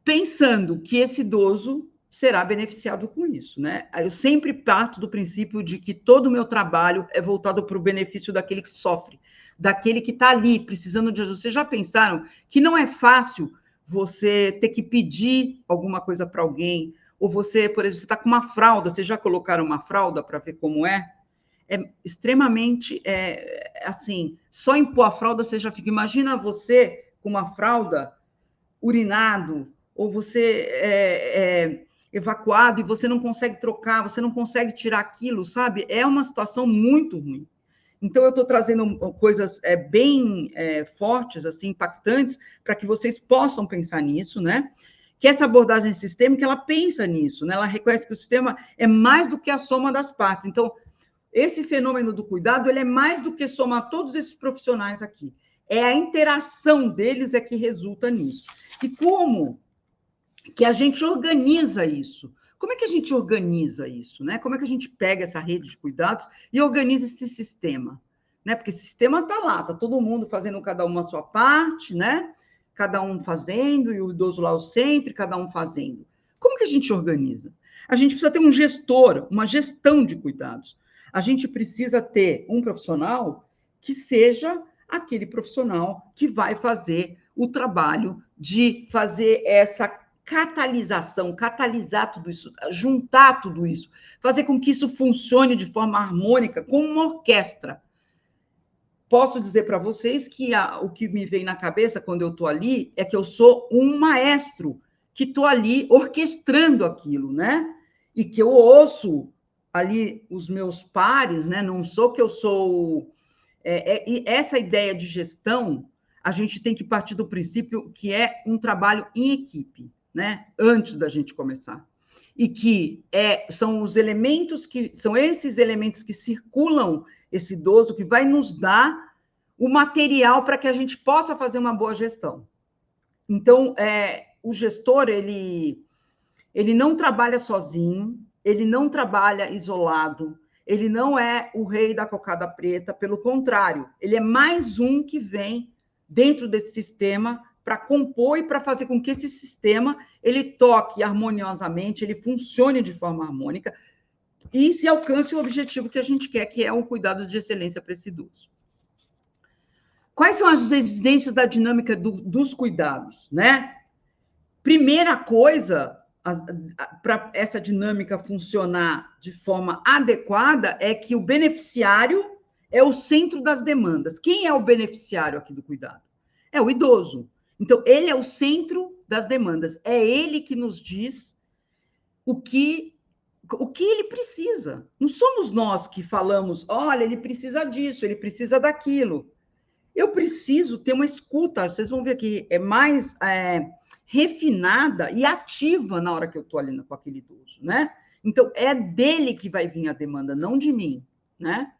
pensando que esse idoso será beneficiado com isso, né? Eu sempre parto do princípio de que todo o meu trabalho é voltado para o benefício daquele que sofre, daquele que está ali precisando de ajuda. Vocês já pensaram que não é fácil você ter que pedir alguma coisa para alguém, ou você, por exemplo, você está com uma fralda, vocês já colocaram uma fralda para ver como é? É extremamente, assim, só impor a fralda você já fica. Imagina você com uma fralda urinado, ou você evacuado e você não consegue trocar, você não consegue tirar aquilo, sabe? É uma situação muito ruim. Então, eu estou trazendo coisas bem fortes, assim, impactantes, para que vocês possam pensar nisso, né? Que essa abordagem sistêmica, ela pensa nisso, né? Ela reconhece que o sistema é mais do que a soma das partes. Então, esse fenômeno do cuidado, ele é mais do que somar todos esses profissionais aqui. É a interação deles que resulta nisso. E como que a gente organiza isso? Como é que a gente organiza isso, né? Como é que a gente pega essa rede de cuidados e organiza esse sistema, né? Porque esse sistema está lá, está todo mundo fazendo cada uma a sua parte, né? Cada um fazendo, e o idoso lá ao centro, cada um fazendo. Como que a gente organiza? A gente precisa ter um gestor, uma gestão de cuidados. A gente precisa ter um profissional que seja aquele profissional que vai fazer o trabalho de fazer essa catalisação, catalisar tudo isso, juntar tudo isso, fazer com que isso funcione de forma harmônica, como uma orquestra. Posso dizer para vocês que o que me vem na cabeça quando eu estou ali é que eu sou um maestro que estou ali orquestrando aquilo, né? E que eu ouço ali os meus pares, né? Não sou que eu sou... essa ideia de gestão, a gente tem que partir do princípio que é um trabalho em equipe, né? Antes da gente começar. E que são esses elementos que circulam esse idoso que vai nos dar o material para que a gente possa fazer uma boa gestão. Então, o gestor, ele não trabalha sozinho, ele não trabalha isolado, ele não é o rei da cocada preta, pelo contrário, ele é mais um que vem dentro desse sistema para compor e para fazer com que esse sistema ele toque harmoniosamente, ele funcione de forma harmônica e se alcance o objetivo que a gente quer, que é um cuidado de excelência para esse idoso. Quais são as exigências da dinâmica dos cuidados, né? Primeira coisa, para essa dinâmica funcionar de forma adequada, é que o beneficiário é o centro das demandas. Quem é o beneficiário aqui do cuidado? É o idoso. Então, ele é o centro das demandas. É ele que nos diz o que ele precisa. Não somos nós que falamos, olha, ele precisa disso, ele precisa daquilo. Eu preciso ter uma escuta, vocês vão ver que é mais refinada e ativa na hora que eu estou ali com aquele idoso, né? Então, é dele que vai vir a demanda, não de mim, né?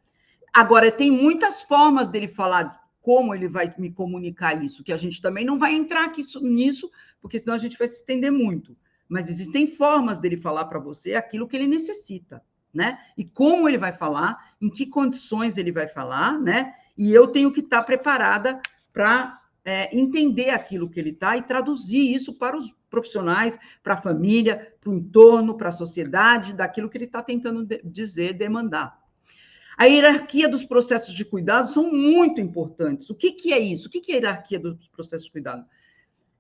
Agora, tem muitas formas dele falar como ele vai me comunicar isso, que a gente também não vai entrar aqui nisso, porque senão a gente vai se estender muito. Mas existem formas dele falar para você aquilo que ele necessita, né? E como ele vai falar, em que condições ele vai falar, né? E eu tenho que estar preparada para entender aquilo que ele está e traduzir isso para os profissionais, para a família, para o entorno, para a sociedade, daquilo que ele está tentando dizer, demandar. A hierarquia dos processos de cuidado são muito importantes. O que é isso? O que é a hierarquia dos processos de cuidado?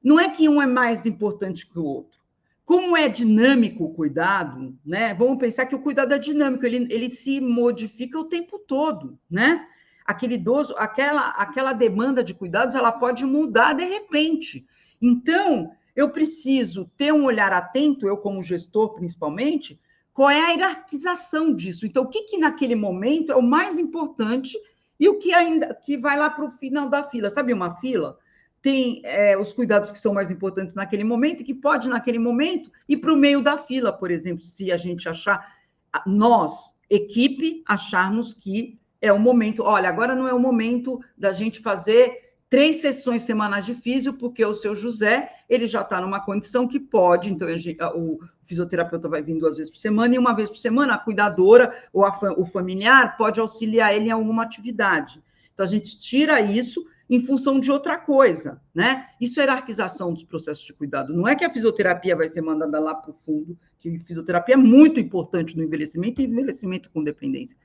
Não é que um é mais importante que o outro. Como é dinâmico o cuidado, né? Vamos pensar que o cuidado é dinâmico, ele se modifica o tempo todo, né? Aquele idoso, aquela demanda de cuidados, ela pode mudar de repente. Então, eu preciso ter um olhar atento, eu como gestor principalmente, qual é a hierarquização disso? Então, o que naquele momento é o mais importante e o que ainda que vai lá para o final da fila? Sabe uma fila? Tem os cuidados que são mais importantes naquele momento e que pode, naquele momento, ir para o meio da fila, por exemplo, se a gente achar, nós, equipe, acharmos que é o momento, olha, agora não é o momento da gente fazer 3 sessões semanais de físio, porque o seu José, ele já está numa condição que pode, então o fisioterapeuta vai vir 2 vezes por semana, e uma vez por semana a cuidadora ou o familiar pode auxiliar ele em alguma atividade. Então, a gente tira isso em função de outra coisa, né? Isso é hierarquização dos processos de cuidado. Não é que a fisioterapia vai ser mandada lá para o fundo, que fisioterapia é muito importante no envelhecimento e envelhecimento com dependência.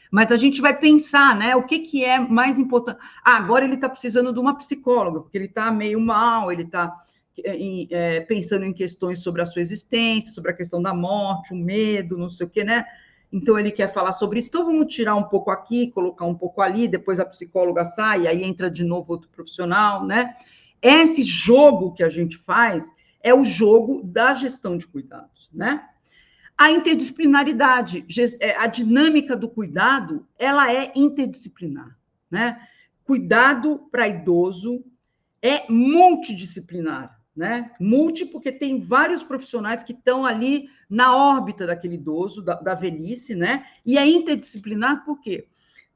Mas a gente vai pensar, né? O que é mais importante? Agora ele está precisando de uma psicóloga, porque ele está meio mal, ele está pensando em questões sobre a sua existência, sobre a questão da morte, o medo, não sei o quê, né? Então, ele quer falar sobre isso. Então, vamos tirar um pouco aqui, colocar um pouco ali, depois a psicóloga sai, aí entra de novo outro profissional, né? Esse jogo que a gente faz é o jogo da gestão de cuidados, né? A interdisciplinaridade, a dinâmica do cuidado, ela é interdisciplinar, né? Cuidado para idoso é multidisciplinar, né? Multi, porque tem vários profissionais que estão ali na órbita daquele idoso, da velhice, né? E é interdisciplinar por quê?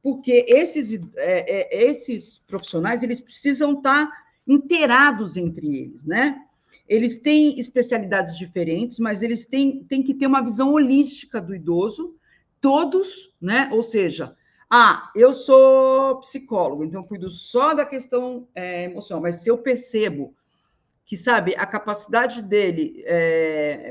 Porque esses profissionais, eles precisam estar inteirados entre eles, né? Eles têm especialidades diferentes, mas eles têm que ter uma visão holística do idoso, todos, né? Ou seja, eu sou psicólogo, então eu cuido só da questão emocional, mas se eu percebo que, sabe, a capacidade dele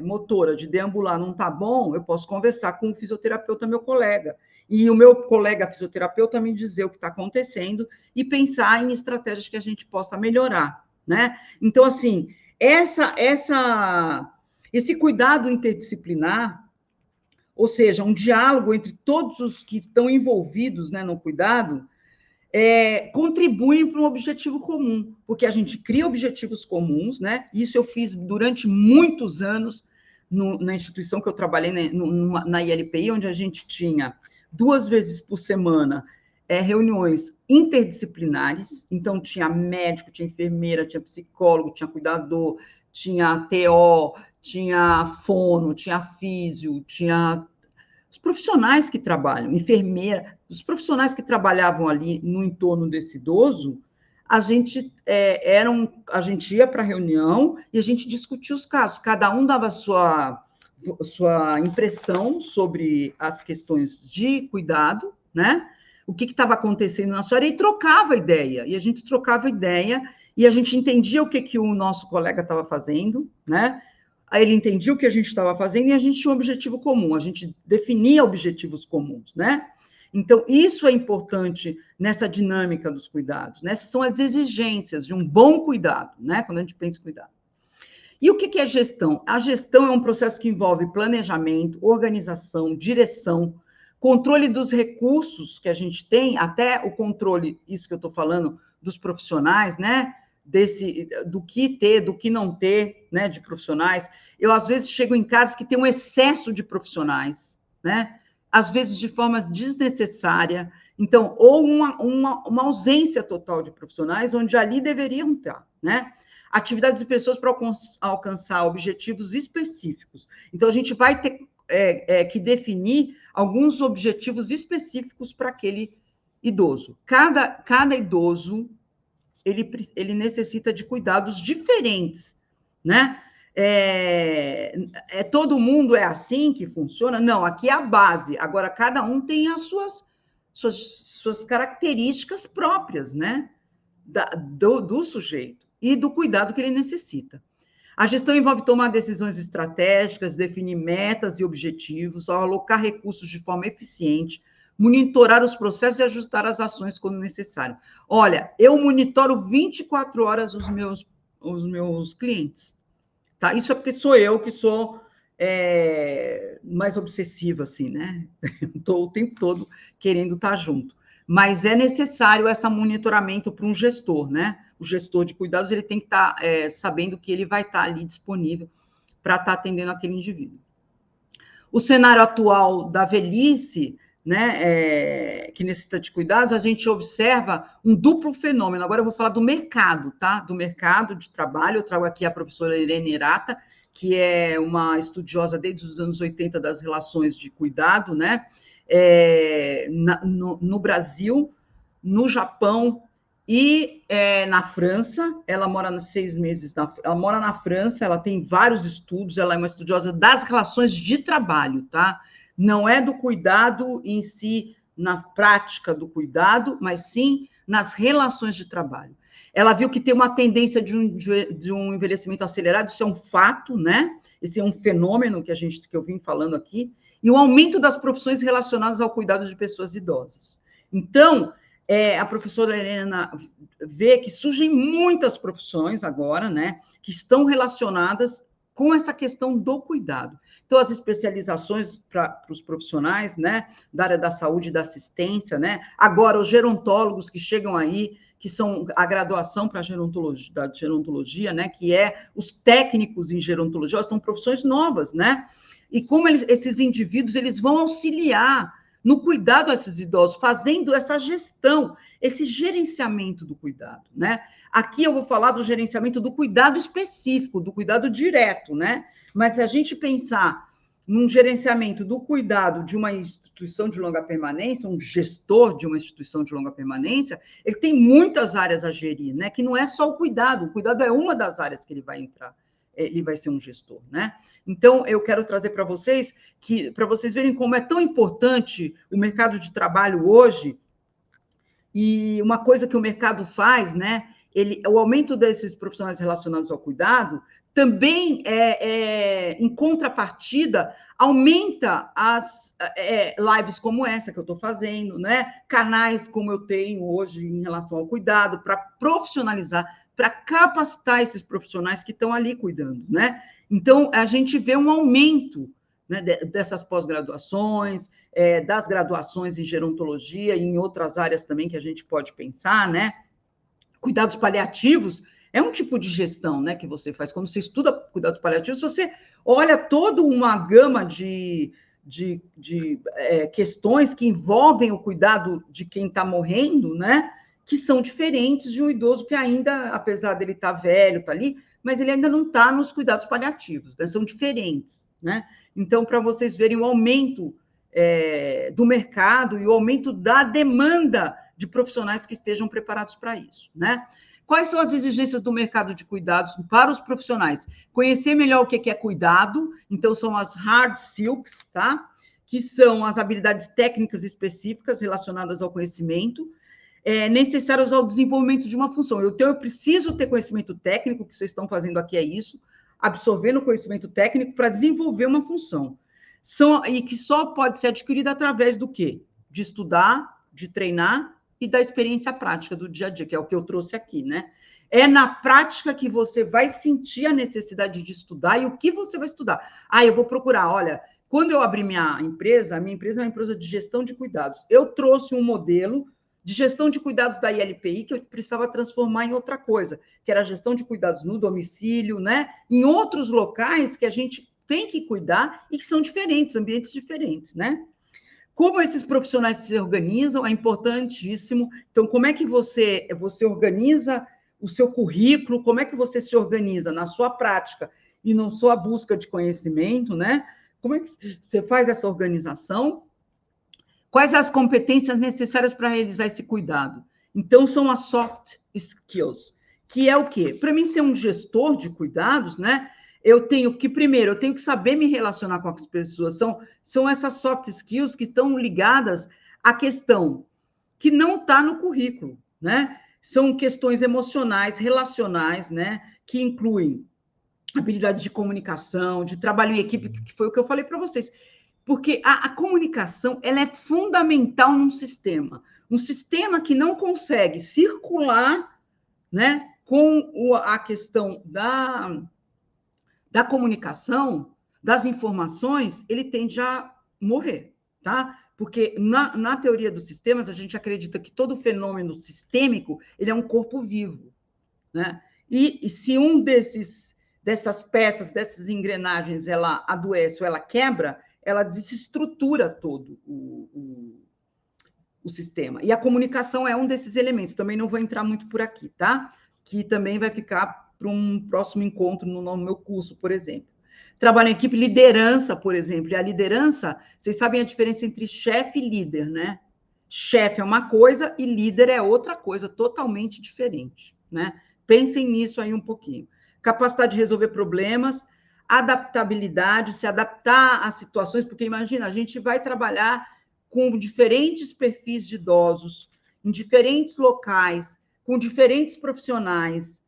motora de deambular não está bom, eu posso conversar com o fisioterapeuta, meu colega, e o meu colega fisioterapeuta me dizer o que está acontecendo e pensar em estratégias que a gente possa melhorar, né? Então, assim, esse cuidado interdisciplinar, ou seja, um diálogo entre todos os que estão envolvidos, né, no cuidado, contribuem para um objetivo comum, porque a gente cria objetivos comuns, né? Isso eu fiz durante muitos anos na instituição que eu trabalhei, na ILPI, onde a gente tinha 2 vezes por semana reuniões interdisciplinares, então tinha médico, tinha enfermeira, tinha psicólogo, tinha cuidador, tinha TO, tinha fono, tinha físio, tinha os profissionais que trabalham, enfermeira, os profissionais que trabalhavam ali no entorno desse idoso, a gente ia para a reunião e a gente discutia os casos, cada um dava sua impressão sobre as questões de cuidado, né? O que estava acontecendo na sua área, e trocava ideia, e a gente trocava ideia, e a gente entendia o que o nosso colega estava fazendo, né? Aí ele entendia o que a gente estava fazendo, e a gente tinha um objetivo comum, a gente definia objetivos comuns, né? Então, isso é importante nessa dinâmica dos cuidados, né? Essas são as exigências de um bom cuidado, né? Quando a gente pensa em cuidado. E o que é gestão? A gestão é um processo que envolve planejamento, organização, direção, controle dos recursos que a gente tem, até o controle, isso que eu estou falando, dos profissionais, né? Do que ter, do que não ter, né? De profissionais. Eu, às vezes, chego em casas que tem um excesso de profissionais, né? Às vezes de forma desnecessária. Então, ou uma ausência total de profissionais, onde ali deveriam estar, né? Atividades de pessoas para alcançar objetivos específicos. Então, a gente vai ter que definir alguns objetivos específicos para aquele idoso. Cada idoso, ele necessita de cuidados diferentes, né? Todo mundo é assim que funciona? Não, aqui é a base. Agora, cada um tem as suas características próprias, né? Do sujeito e do cuidado que ele necessita. A gestão envolve tomar decisões estratégicas, definir metas e objetivos, alocar recursos de forma eficiente, monitorar os processos e ajustar as ações quando necessário. Olha, eu monitoro 24 horas os meus clientes. Tá? Isso é porque sou eu que sou mais obsessiva, assim, né? Estou o tempo todo querendo estar junto. Mas é necessário esse monitoramento para um gestor, né? O gestor de cuidados, ele tem que estar sabendo que ele vai estar ali disponível para estar atendendo aquele indivíduo. O cenário atual da velhice, né, que necessita de cuidados, a gente observa um duplo fenômeno. Agora eu vou falar do mercado, tá? Do mercado de trabalho. Eu trago aqui a professora Irene Hirata, que é uma estudiosa desde os anos 80 das relações de cuidado, né? No Brasil, no Japão e na França. Ela mora 6 meses, ela mora na França, ela tem vários estudos, ela é uma estudiosa das relações de trabalho, tá? Não é do cuidado em si, na prática do cuidado, mas sim nas relações de trabalho. Ela viu que tem uma tendência de um envelhecimento acelerado, isso é um fato, né? Esse é um fenômeno que eu vim falando aqui, e o aumento das profissões relacionadas ao cuidado de pessoas idosas. Então, a professora Helena vê que surgem muitas profissões agora, né, que estão relacionadas com essa questão do cuidado. Então, as especializações para os profissionais, né, da área da saúde e da assistência, né, agora os gerontólogos que chegam aí, que são a graduação para da gerontologia, né, que é os técnicos em gerontologia, são profissões novas, né, e como esses indivíduos eles vão auxiliar no cuidado a esses idosos, fazendo essa gestão, esse gerenciamento do cuidado, né? Aqui eu vou falar do gerenciamento do cuidado específico, do cuidado direto, né? Mas se a gente pensar num gerenciamento do cuidado de uma instituição de longa permanência, um gestor de uma instituição de longa permanência, ele tem muitas áreas a gerir, né? Que não é só o cuidado é uma das áreas que ele vai entrar. Ele vai ser um gestor, né? Então, eu quero trazer para vocês verem como é tão importante o mercado de trabalho hoje, e uma coisa que o mercado faz, né? O aumento desses profissionais relacionados ao cuidado também, em contrapartida, aumenta as lives como essa que eu estou fazendo, né? Canais como eu tenho hoje em relação ao cuidado, para profissionalizar, para capacitar esses profissionais que estão ali cuidando, né? Então, a gente vê um aumento, né, dessas pós-graduações, das graduações em gerontologia e em outras áreas também que a gente pode pensar, né? Cuidados paliativos é um tipo de gestão, né, que você faz. Quando você estuda cuidados paliativos, você olha toda uma gama de questões que envolvem o cuidado de quem está morrendo, né? Que são diferentes de um idoso que ainda, apesar dele estar velho, está ali, mas ele ainda não está nos cuidados paliativos, né? São diferentes, né? Então, para vocês verem o aumento do mercado e o aumento da demanda de profissionais que estejam preparados para isso, né? Quais são as exigências do mercado de cuidados para os profissionais? Conhecer melhor o que é cuidado, então são as hard skills, tá? Que são as habilidades técnicas específicas relacionadas ao conhecimento, necessários ao desenvolvimento de uma função. Então, eu preciso ter conhecimento técnico, o que vocês estão fazendo aqui é isso, absorvendo o conhecimento técnico para desenvolver uma função. E que só pode ser adquirida através do quê? de estudar, de treinar e da experiência prática do dia a dia, que é o que eu trouxe aqui, né? É na prática que você vai sentir a necessidade de estudar e o que você vai estudar. Ah, eu vou procurar, olha, quando eu abri minha empresa, a minha empresa é uma empresa de gestão de cuidados. Eu trouxe um modelo de gestão de cuidados da ILPI que eu precisava transformar em outra coisa, que era a gestão de cuidados no domicílio, né? Em outros locais que a gente tem que cuidar e que são diferentes, ambientes diferentes, né? Como esses profissionais se organizam é importantíssimo. Então, como é que você organiza o seu currículo? Como é que você se organiza na sua prática e não só a busca de conhecimento, né? Como é que você faz essa organização? Quais as competências necessárias para realizar esse cuidado? Então, são as soft skills, que é o quê? Para mim ser um gestor de cuidados, né? Primeiro, eu tenho que saber me relacionar com as pessoas. São essas soft skills que estão ligadas à questão que não está no currículo, né? São questões emocionais, relacionais, né? Que incluem habilidade de comunicação, de trabalho em equipe, que foi o que eu falei para vocês. Porque a comunicação ela é fundamental num sistema. Um sistema que não consegue circular, né, com a questão da comunicação, das informações, ele tende a morrer, tá? Porque na teoria dos sistemas, a gente acredita que todo fenômeno sistêmico ele é um corpo vivo, né? E se dessas peças, dessas engrenagens, ela adoece ou ela quebra, ela desestrutura todo o sistema. E a comunicação é um desses elementos. Também não vou entrar muito por aqui, tá? Que também vai ficar para um próximo encontro no meu curso, por exemplo. Trabalho em equipe, liderança, por exemplo. E a liderança, vocês sabem a diferença entre chefe e líder, né? Chefe é uma coisa e líder é outra coisa, totalmente diferente, né? Pensem nisso aí um pouquinho. Capacidade de resolver problemas, adaptabilidade, se adaptar às situações, porque imagina, a gente vai trabalhar com diferentes perfis de idosos, em diferentes locais, com diferentes profissionais,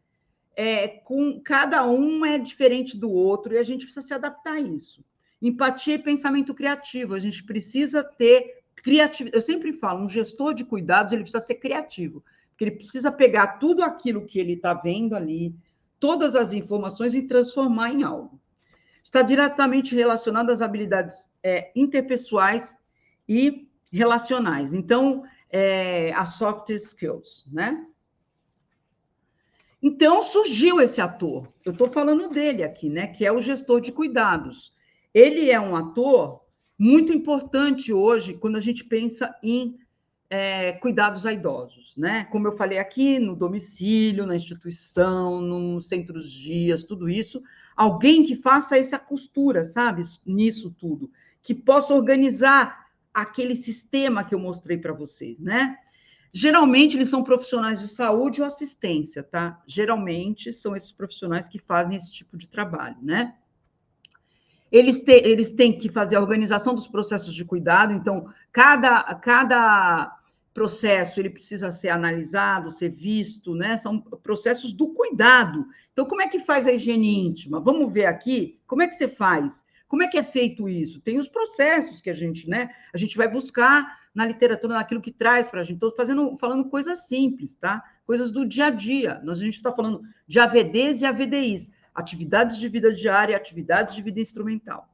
com cada um é diferente do outro, e a gente precisa se adaptar a isso. Empatia e pensamento criativo, a gente precisa ter criatividade. Eu sempre falo, um gestor de cuidados, ele precisa ser criativo, porque ele precisa pegar tudo aquilo que ele está vendo ali, todas as informações e transformar em algo. Está diretamente relacionado às habilidades interpessoais e relacionais. Então, as soft skills, né? Então, surgiu esse ator. Eu estou falando dele aqui, né? Que é o gestor de cuidados. Ele é um ator muito importante hoje quando a gente pensa em cuidados a idosos, né? Como eu falei aqui, no domicílio, na instituição, nos centros dias, tudo isso. Alguém que faça essa costura, sabe? Nisso tudo. Que possa organizar aquele sistema que eu mostrei para vocês, né? Geralmente, eles são profissionais de saúde ou assistência, tá? Geralmente, são esses profissionais que fazem esse tipo de trabalho, né? Eles têm que fazer a organização dos processos de cuidado, então, cada processo, ele precisa ser analisado, ser visto, né? São processos do cuidado. Então, como é que faz a higiene íntima? Vamos ver aqui, como é que você faz? Como é que é feito isso? Tem os processos que a gente, né? A gente vai buscar na literatura, naquilo que traz para a gente. Estou falando coisas simples, tá? Coisas do dia a dia. A gente está falando de AVDs e AVDIs, atividades de vida diária e atividades de vida instrumental.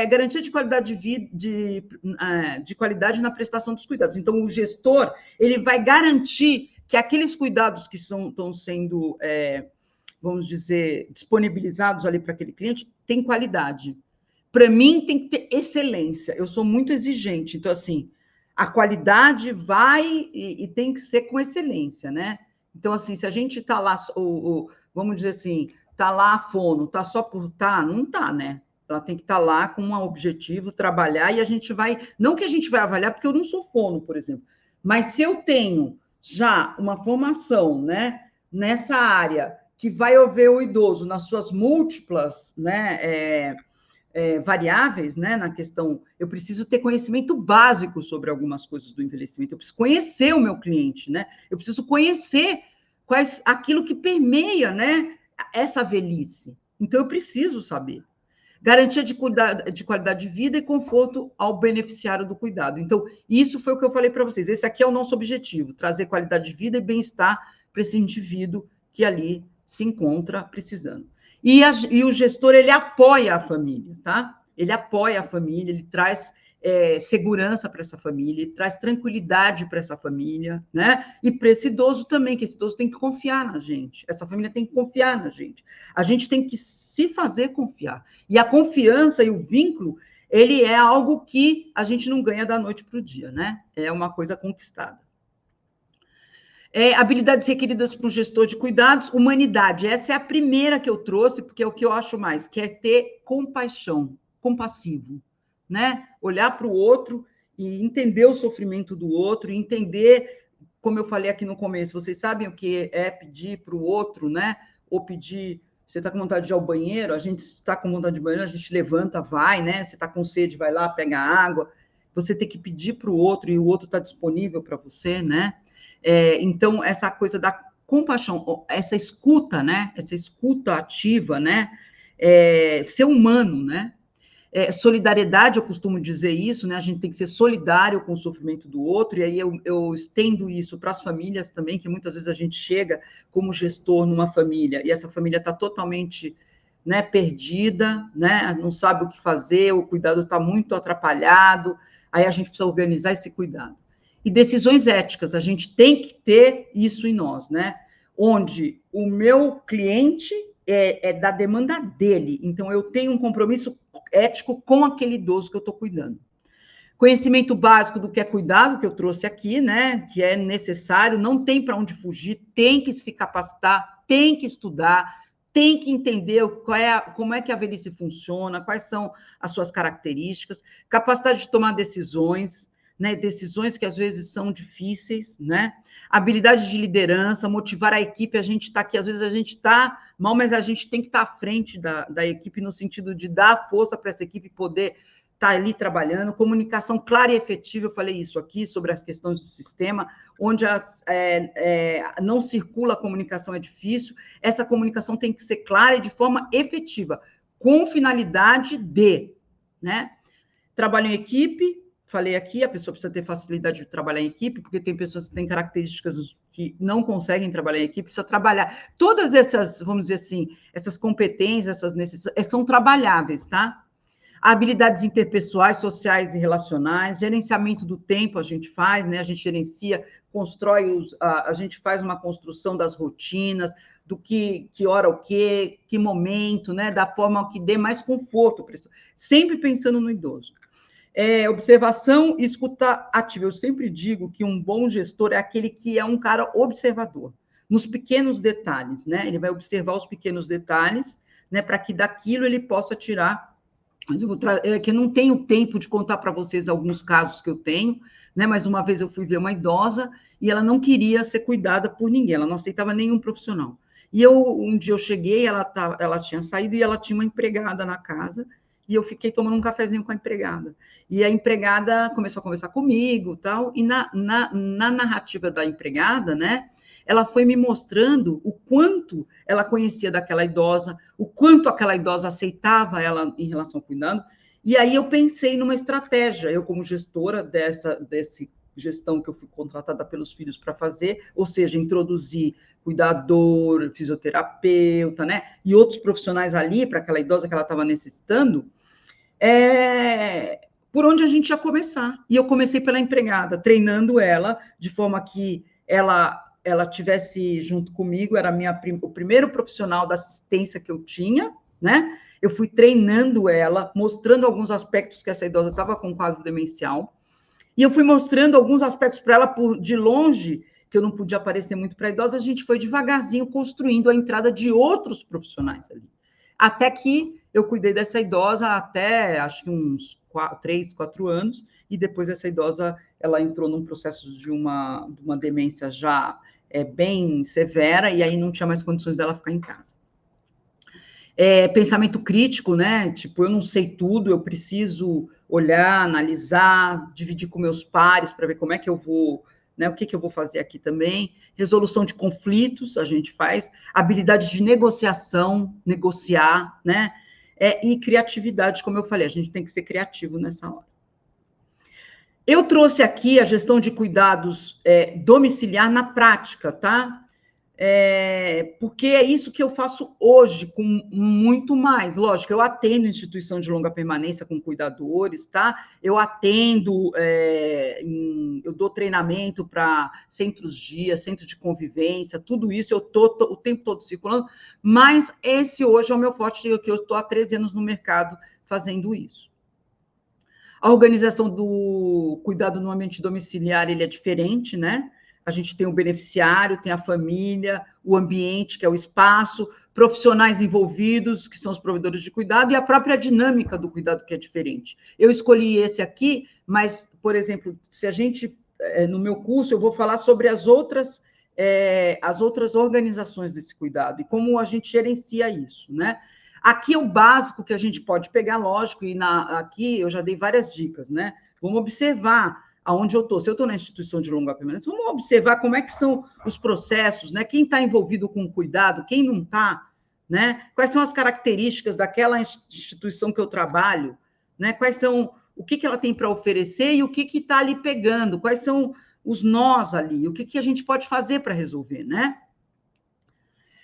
Garantia de qualidade de qualidade na prestação dos cuidados. Então, o gestor ele vai garantir que aqueles cuidados que estão sendo vamos dizer, disponibilizados ali para aquele cliente, tem qualidade. Para mim, tem que ter excelência. Eu sou muito exigente. Então, assim, a qualidade vai e tem que ser com excelência, né? Então, assim, se a gente está lá, vamos dizer assim, está lá a fono, está só por estar, não está, né? Ela tem que estar lá com um objetivo, trabalhar, e a gente vai... Não que a gente vai avaliar, porque eu não sou fono, por exemplo, mas se eu tenho já uma formação, né, nessa área que vai haver o idoso nas suas múltiplas, né, variáveis, né, na questão, eu preciso ter conhecimento básico sobre algumas coisas do envelhecimento, eu preciso conhecer o meu cliente, né, eu preciso conhecer aquilo que permeia, né, essa velhice. Então, eu preciso saber. Garantia de qualidade de vida e conforto ao beneficiário do cuidado. Então, isso foi o que eu falei para vocês. Esse aqui é o nosso objetivo, trazer qualidade de vida e bem-estar para esse indivíduo que ali se encontra precisando. E o gestor, ele apoia a família, tá? Ele apoia a família, ele traz segurança para essa família, ele traz tranquilidade para essa família, né? E para esse idoso também, que esse idoso tem que confiar na gente, essa família tem que confiar na gente. A gente tem que se fazer confiar. E a confiança e o vínculo, ele é algo que a gente não ganha da noite para o dia, né? É uma coisa conquistada. Habilidades requeridas para o gestor de cuidados, humanidade. Essa é a primeira que eu trouxe, porque é o que eu acho mais, que é ter compaixão, compassivo, né? Olhar para o outro e entender o sofrimento do outro, e entender, como eu falei aqui no começo, vocês sabem o que é pedir para o outro, né? Ou pedir, você está com vontade de ir ao banheiro, a gente está com vontade de ir ao banheiro, a gente levanta, vai, né? Você está com sede, vai lá, pega água. Você tem que pedir para o outro e o outro está disponível para você, né? Então, essa coisa da compaixão, essa escuta, né? Essa escuta ativa, né? Ser humano, né? Solidariedade, eu costumo dizer isso, né? A gente tem que ser solidário com o sofrimento do outro, e aí eu estendo isso para as famílias também, que muitas vezes a gente chega como gestor numa família, e essa família está totalmente, né, perdida, né? Não sabe o que fazer, o cuidado está muito atrapalhado, aí a gente precisa organizar esse cuidado. E decisões éticas, a gente tem que ter isso em nós, né? Onde o meu cliente é da demanda dele, então eu tenho um compromisso ético com aquele idoso que eu estou cuidando. Conhecimento básico do que é cuidado, que eu trouxe aqui, né? Que é necessário, não tem para onde fugir, tem que se capacitar, tem que estudar, tem que entender como é que a velhice funciona, quais são as suas características, capacidade de tomar decisões, né, decisões que às vezes são difíceis, né? Habilidade de liderança, motivar a equipe. A gente está aqui, às vezes a gente está mal, mas a gente tem que estar à frente da equipe, no sentido de dar força para essa equipe poder estar ali trabalhando. Comunicação clara e efetiva, eu falei isso aqui, sobre as questões do sistema, onde não circula a comunicação, é difícil. Essa comunicação tem que ser clara e de forma efetiva, com finalidade de, né? Trabalho em equipe, falei aqui, a pessoa precisa ter facilidade de trabalhar em equipe, porque tem pessoas que têm características que não conseguem trabalhar em equipe, precisa trabalhar. Todas essas, vamos dizer assim, essas competências, essas necessidades, são trabalháveis, tá? Habilidades interpessoais, sociais e relacionais, gerenciamento do tempo a gente faz, né? A gente gerencia, constrói, a gente faz uma construção das rotinas, do que hora o quê, que momento, né? Da forma que dê mais conforto, sempre pensando no idoso. Observação e escuta ativa. Eu sempre digo que um bom gestor é aquele que é um cara observador, nos pequenos detalhes, né? Ele vai observar os pequenos detalhes, né? Para que daquilo ele possa tirar. Mas que eu não tenho tempo de contar para vocês alguns casos que eu tenho, né? Mas uma vez eu fui ver uma idosa e ela não queria ser cuidada por ninguém, ela não aceitava nenhum profissional. E um dia eu cheguei, ela tinha saído e ela tinha uma empregada na casa, e eu fiquei tomando um cafezinho com a empregada. E a empregada começou a conversar comigo, tal, e na narrativa da empregada, né, ela foi me mostrando o quanto ela conhecia daquela idosa, o quanto aquela idosa aceitava ela em relação ao cuidado. E aí eu pensei numa estratégia, eu como gestora desse gestão que eu fui contratada pelos filhos para fazer, ou seja, introduzir cuidador, fisioterapeuta, né, e outros profissionais ali para aquela idosa que ela estava necessitando, por onde a gente ia começar. E eu comecei pela empregada, treinando ela de forma que ela tivesse junto comigo, era o primeiro profissional da assistência que eu tinha, né? Eu fui treinando ela, mostrando alguns aspectos que essa idosa estava com quadro demencial, e eu fui mostrando alguns aspectos para ela de longe, que eu não podia aparecer muito para a idosa, a gente foi devagarzinho construindo a entrada de outros profissionais ali. Até que eu cuidei dessa idosa até, acho que uns 3, 4 anos, e depois essa idosa, ela entrou num processo de uma demência já bem severa, e aí não tinha mais condições dela ficar em casa. Pensamento crítico, né? Tipo, eu não sei tudo, eu preciso olhar, analisar, dividir com meus pares para ver como é que eu vou, né? O que eu vou fazer aqui também. Resolução de conflitos, a gente faz. Habilidade de negociação, negociar, né? E criatividade, como eu falei, a gente tem que ser criativo nessa hora. Eu trouxe aqui a gestão de cuidados domiciliar na prática, tá? Porque é isso que eu faço hoje, com muito mais. Lógico, eu atendo instituição de longa permanência com cuidadores, tá? Eu atendo, eu dou treinamento para centros-dia, centro de convivência, tudo isso eu estou o tempo todo circulando, mas esse hoje é o meu forte, que eu estou há 13 anos no mercado fazendo isso. A organização do cuidado no ambiente domiciliar, ele é diferente, né? A gente tem o beneficiário, tem a família, o ambiente, que é o espaço, profissionais envolvidos, que são os provedores de cuidado, e a própria dinâmica do cuidado, que é diferente. Eu escolhi esse aqui, mas, por exemplo, se a gente, no meu curso, eu vou falar sobre as outras organizações desse cuidado, e como a gente gerencia isso, né? Aqui é o básico que a gente pode pegar, lógico, e aqui eu já dei várias dicas, né? Vamos observar aonde eu estou. Se eu estou na instituição de longa permanência, vamos observar como é que são os processos, né? Quem está envolvido com o cuidado, quem não está, né? Quais são as características daquela instituição que eu trabalho, né? O que ela tem para oferecer e o que está ali pegando, quais são os nós ali, o que a gente pode fazer para resolver, né?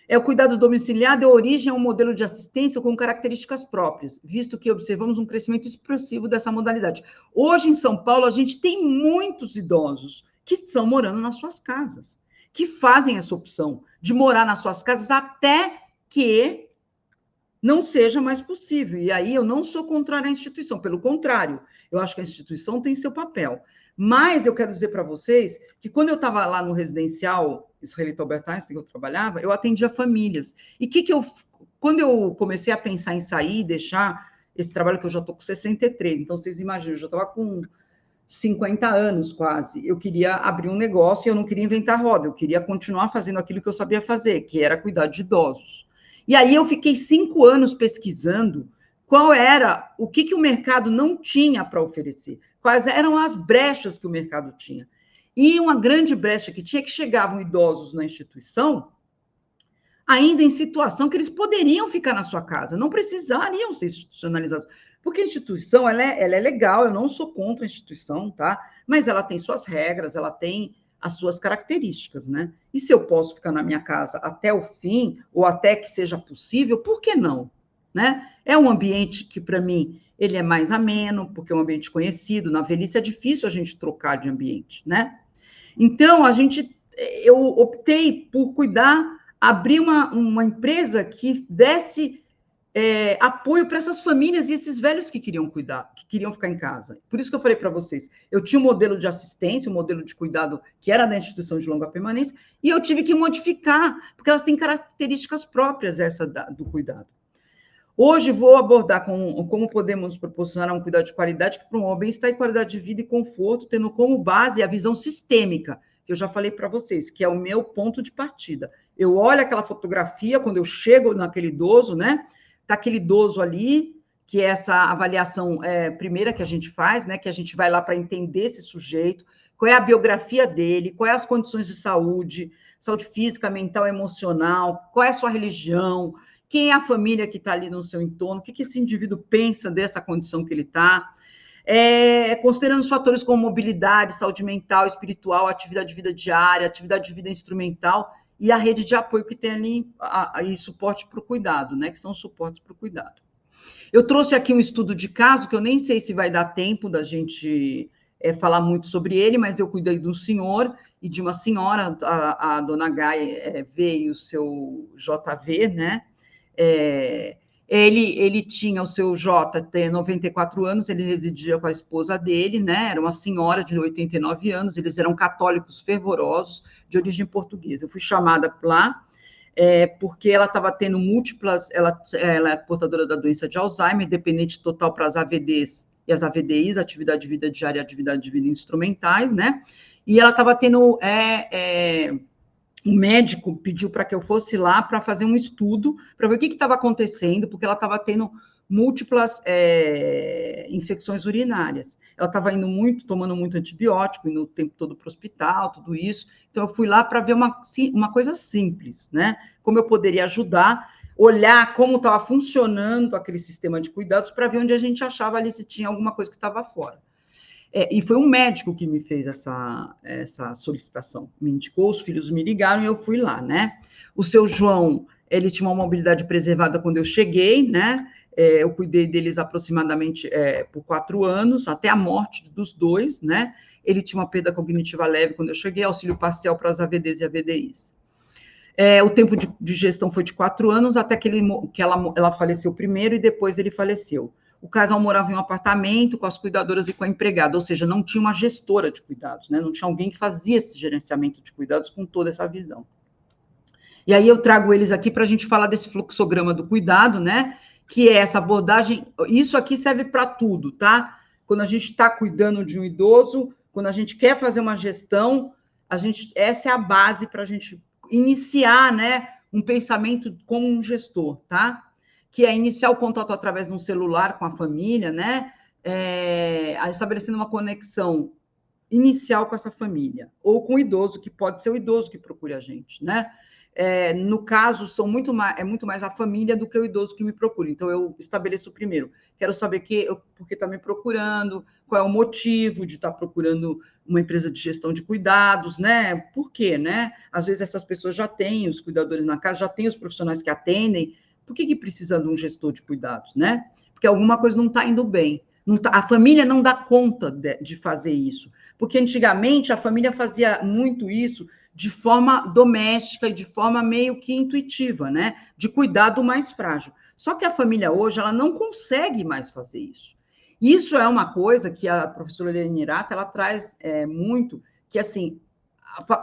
O cuidado domiciliar deu origem a um modelo de assistência com características próprias, visto que observamos um crescimento expressivo dessa modalidade. Hoje, em São Paulo, a gente tem muitos idosos que estão morando nas suas casas, que fazem essa opção de morar nas suas casas até que não seja mais possível. E aí eu não sou contrária à instituição, pelo contrário, eu acho que a instituição tem seu papel. Mas eu quero dizer para vocês que quando eu estava lá no residencial israelita Albert Einstein, que eu trabalhava, eu atendia famílias. E quando eu comecei a pensar em sair e deixar esse trabalho, que eu já estou com 63, então vocês imaginam, eu já estava com 50 anos quase, eu queria abrir um negócio e eu não queria inventar roda, eu queria continuar fazendo aquilo que eu sabia fazer, que era cuidar de idosos. E aí eu fiquei 5 anos pesquisando o que o mercado não tinha para oferecer, quais eram as brechas que o mercado tinha. E uma grande brecha que tinha, que chegavam idosos na instituição, ainda em situação que eles poderiam ficar na sua casa, não precisariam ser institucionalizados. Porque a instituição, ela é legal, eu não sou contra a instituição, tá? Mas ela tem suas regras, ela tem as suas características, né? E se eu posso ficar na minha casa até o fim, ou até que seja possível, por que não? Né? É um ambiente que, para mim, ele é mais ameno, porque é um ambiente conhecido. Na velhice é difícil a gente trocar de ambiente, né? Então, eu optei por abrir uma empresa que desse apoio para essas famílias e esses velhos que queriam cuidar, que queriam ficar em casa. Por isso que eu falei para vocês, eu tinha um modelo de assistência, um modelo de cuidado que era da instituição de longa permanência, e eu tive que modificar, porque elas têm características próprias do cuidado. Hoje vou abordar como podemos proporcionar um cuidado de qualidade que promova bem-estar e qualidade de vida e conforto, tendo como base a visão sistêmica, que eu já falei para vocês, que é o meu ponto de partida. Eu olho aquela fotografia, quando eu chego naquele idoso, né? Tá aquele idoso ali, que é essa avaliação primeira que a gente faz, né? Que a gente vai lá para entender esse sujeito, qual é a biografia dele, quais as condições de saúde física, mental, emocional, qual é a sua religião, quem é a família que está ali no seu entorno, o que esse indivíduo pensa dessa condição que ele está, considerando os fatores como mobilidade, saúde mental, espiritual, atividade de vida diária, atividade de vida instrumental e a rede de apoio que tem ali e suporte para o cuidado, né? Que são suportes para o cuidado. Eu trouxe aqui um estudo de caso, que eu nem sei se vai dar tempo da gente falar muito sobre ele, mas eu cuidei de um senhor e de uma senhora, a dona Gaia veio o seu JV, né? Ele tinha o seu tem 94 anos, ele residia com a esposa dele, né? Era uma senhora de 89 anos, eles eram católicos fervorosos, de origem portuguesa. Eu fui chamada lá, porque ela estava tendo múltiplas, ela é portadora da doença de Alzheimer, dependente total para as AVDs e as AVDIs, atividade de vida diária e atividade de vida instrumentais, né? E ela estava tendo... o médico pediu para que eu fosse lá para fazer um estudo, para ver o que estava acontecendo, porque ela estava tendo múltiplas infecções urinárias. Ela estava tomando muito antibiótico, indo o tempo todo para o hospital, tudo isso. Então, eu fui lá para ver uma coisa simples, né? Como eu poderia ajudar. olhar como estava funcionando aquele sistema de cuidados para ver onde a gente achava ali se tinha alguma coisa que estava fora. E foi um médico que me fez essa solicitação. Me indicou, os filhos me ligaram e eu fui lá, né? O seu João, ele tinha uma mobilidade preservada quando eu cheguei, né? Eu cuidei deles aproximadamente por 4 anos, até a morte dos dois, né? Ele tinha uma perda cognitiva leve quando eu cheguei, auxílio parcial para as AVDs e AVDIs. O tempo de gestão foi de 4 anos, até que ela faleceu primeiro e depois ele faleceu. O casal morava em um apartamento com as cuidadoras e com a empregada, ou seja, não tinha uma gestora de cuidados, né? Não tinha alguém que fazia esse gerenciamento de cuidados com toda essa visão. E aí eu trago eles aqui para a gente falar desse fluxograma do cuidado, né? Que é essa abordagem. Isso aqui serve para tudo, tá? Quando a gente está cuidando de um idoso, quando a gente quer fazer uma gestão, essa é a base para a gente iniciar, né, um pensamento como um gestor, tá? Que é iniciar o contato através de um celular com a família, né? Estabelecendo uma conexão inicial com essa família, ou com o idoso, que pode ser o idoso que procure a gente, né? No caso, é muito mais a família do que o idoso que me procura. Então, eu estabeleço primeiro. Quero saber por que está me procurando, qual é o motivo de estar procurando uma empresa de gestão de cuidados, né? Por quê, né? Às vezes essas pessoas já têm os cuidadores na casa, já têm os profissionais que atendem. Por que precisa de um gestor de cuidados, né? Porque alguma coisa não está indo bem. A família não dá conta de fazer isso. Porque antigamente a família fazia muito isso de forma doméstica e de forma meio que intuitiva, né? De cuidar do mais frágil. Só que a família hoje, ela não consegue mais fazer isso. Isso é uma coisa que a professora Eliane Hirata, ela traz muito, que assim,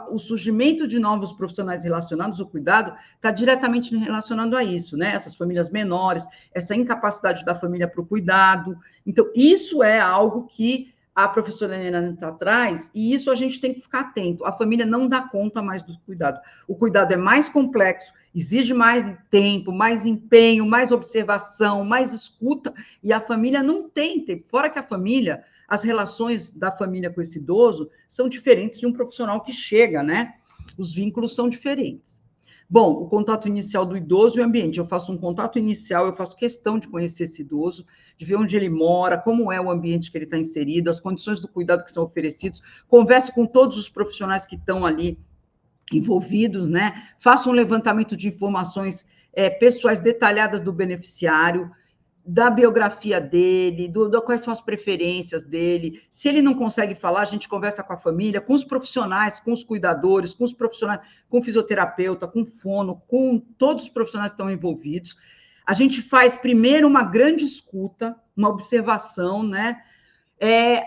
o surgimento de novos profissionais relacionados ao cuidado está diretamente relacionado a isso, né? Essas famílias menores, essa incapacidade da família para o cuidado. Então, isso é algo que a professora Helena traz, e isso a gente tem que ficar atento. A família não dá conta mais do cuidado. O cuidado é mais complexo, exige mais tempo, mais empenho, mais observação, mais escuta, e a família não tem tempo. Fora que a família, as relações da família com esse idoso são diferentes de um profissional que chega, né? Os vínculos são diferentes. Bom, o contato inicial do idoso e o ambiente. Eu faço um contato inicial, eu faço questão de conhecer esse idoso, de ver onde ele mora, como é o ambiente que ele está inserido, as condições do cuidado que são oferecidos. Converso com todos os profissionais que estão ali envolvidos, né? Faço um levantamento de informações pessoais detalhadas do beneficiário, da biografia dele, quais são as preferências dele. Se ele não consegue falar, a gente conversa com a família, com os profissionais, com os cuidadores, com os profissionais, com o fisioterapeuta, com o fono, com todos os profissionais que estão envolvidos. A gente faz primeiro uma grande escuta, uma observação, né?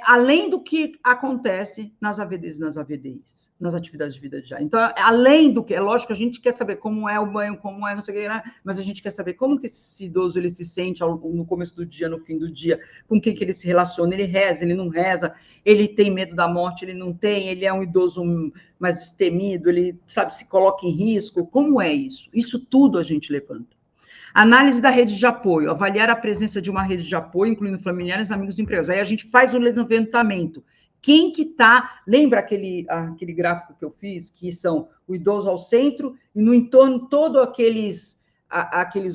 Além do que acontece nas AVDs e nas AVDIs, nas atividades de vida diária. Então, além do que, é lógico que a gente quer saber como é o banho, como é não sei o que, né? Mas a gente quer saber como que esse idoso ele se sente no começo do dia, no fim do dia, com quem que ele se relaciona, ele reza, ele não reza, ele tem medo da morte, ele não tem, ele é um idoso mais destemido, ele, sabe, se coloca em risco, como é isso? Isso tudo a gente levanta. Análise da rede de apoio, avaliar a presença de uma rede de apoio, incluindo familiares, amigos e empregados. Aí a gente faz o levantamento. Quem que está... Lembra aquele gráfico que eu fiz, que são o idoso ao centro e no entorno todos aqueles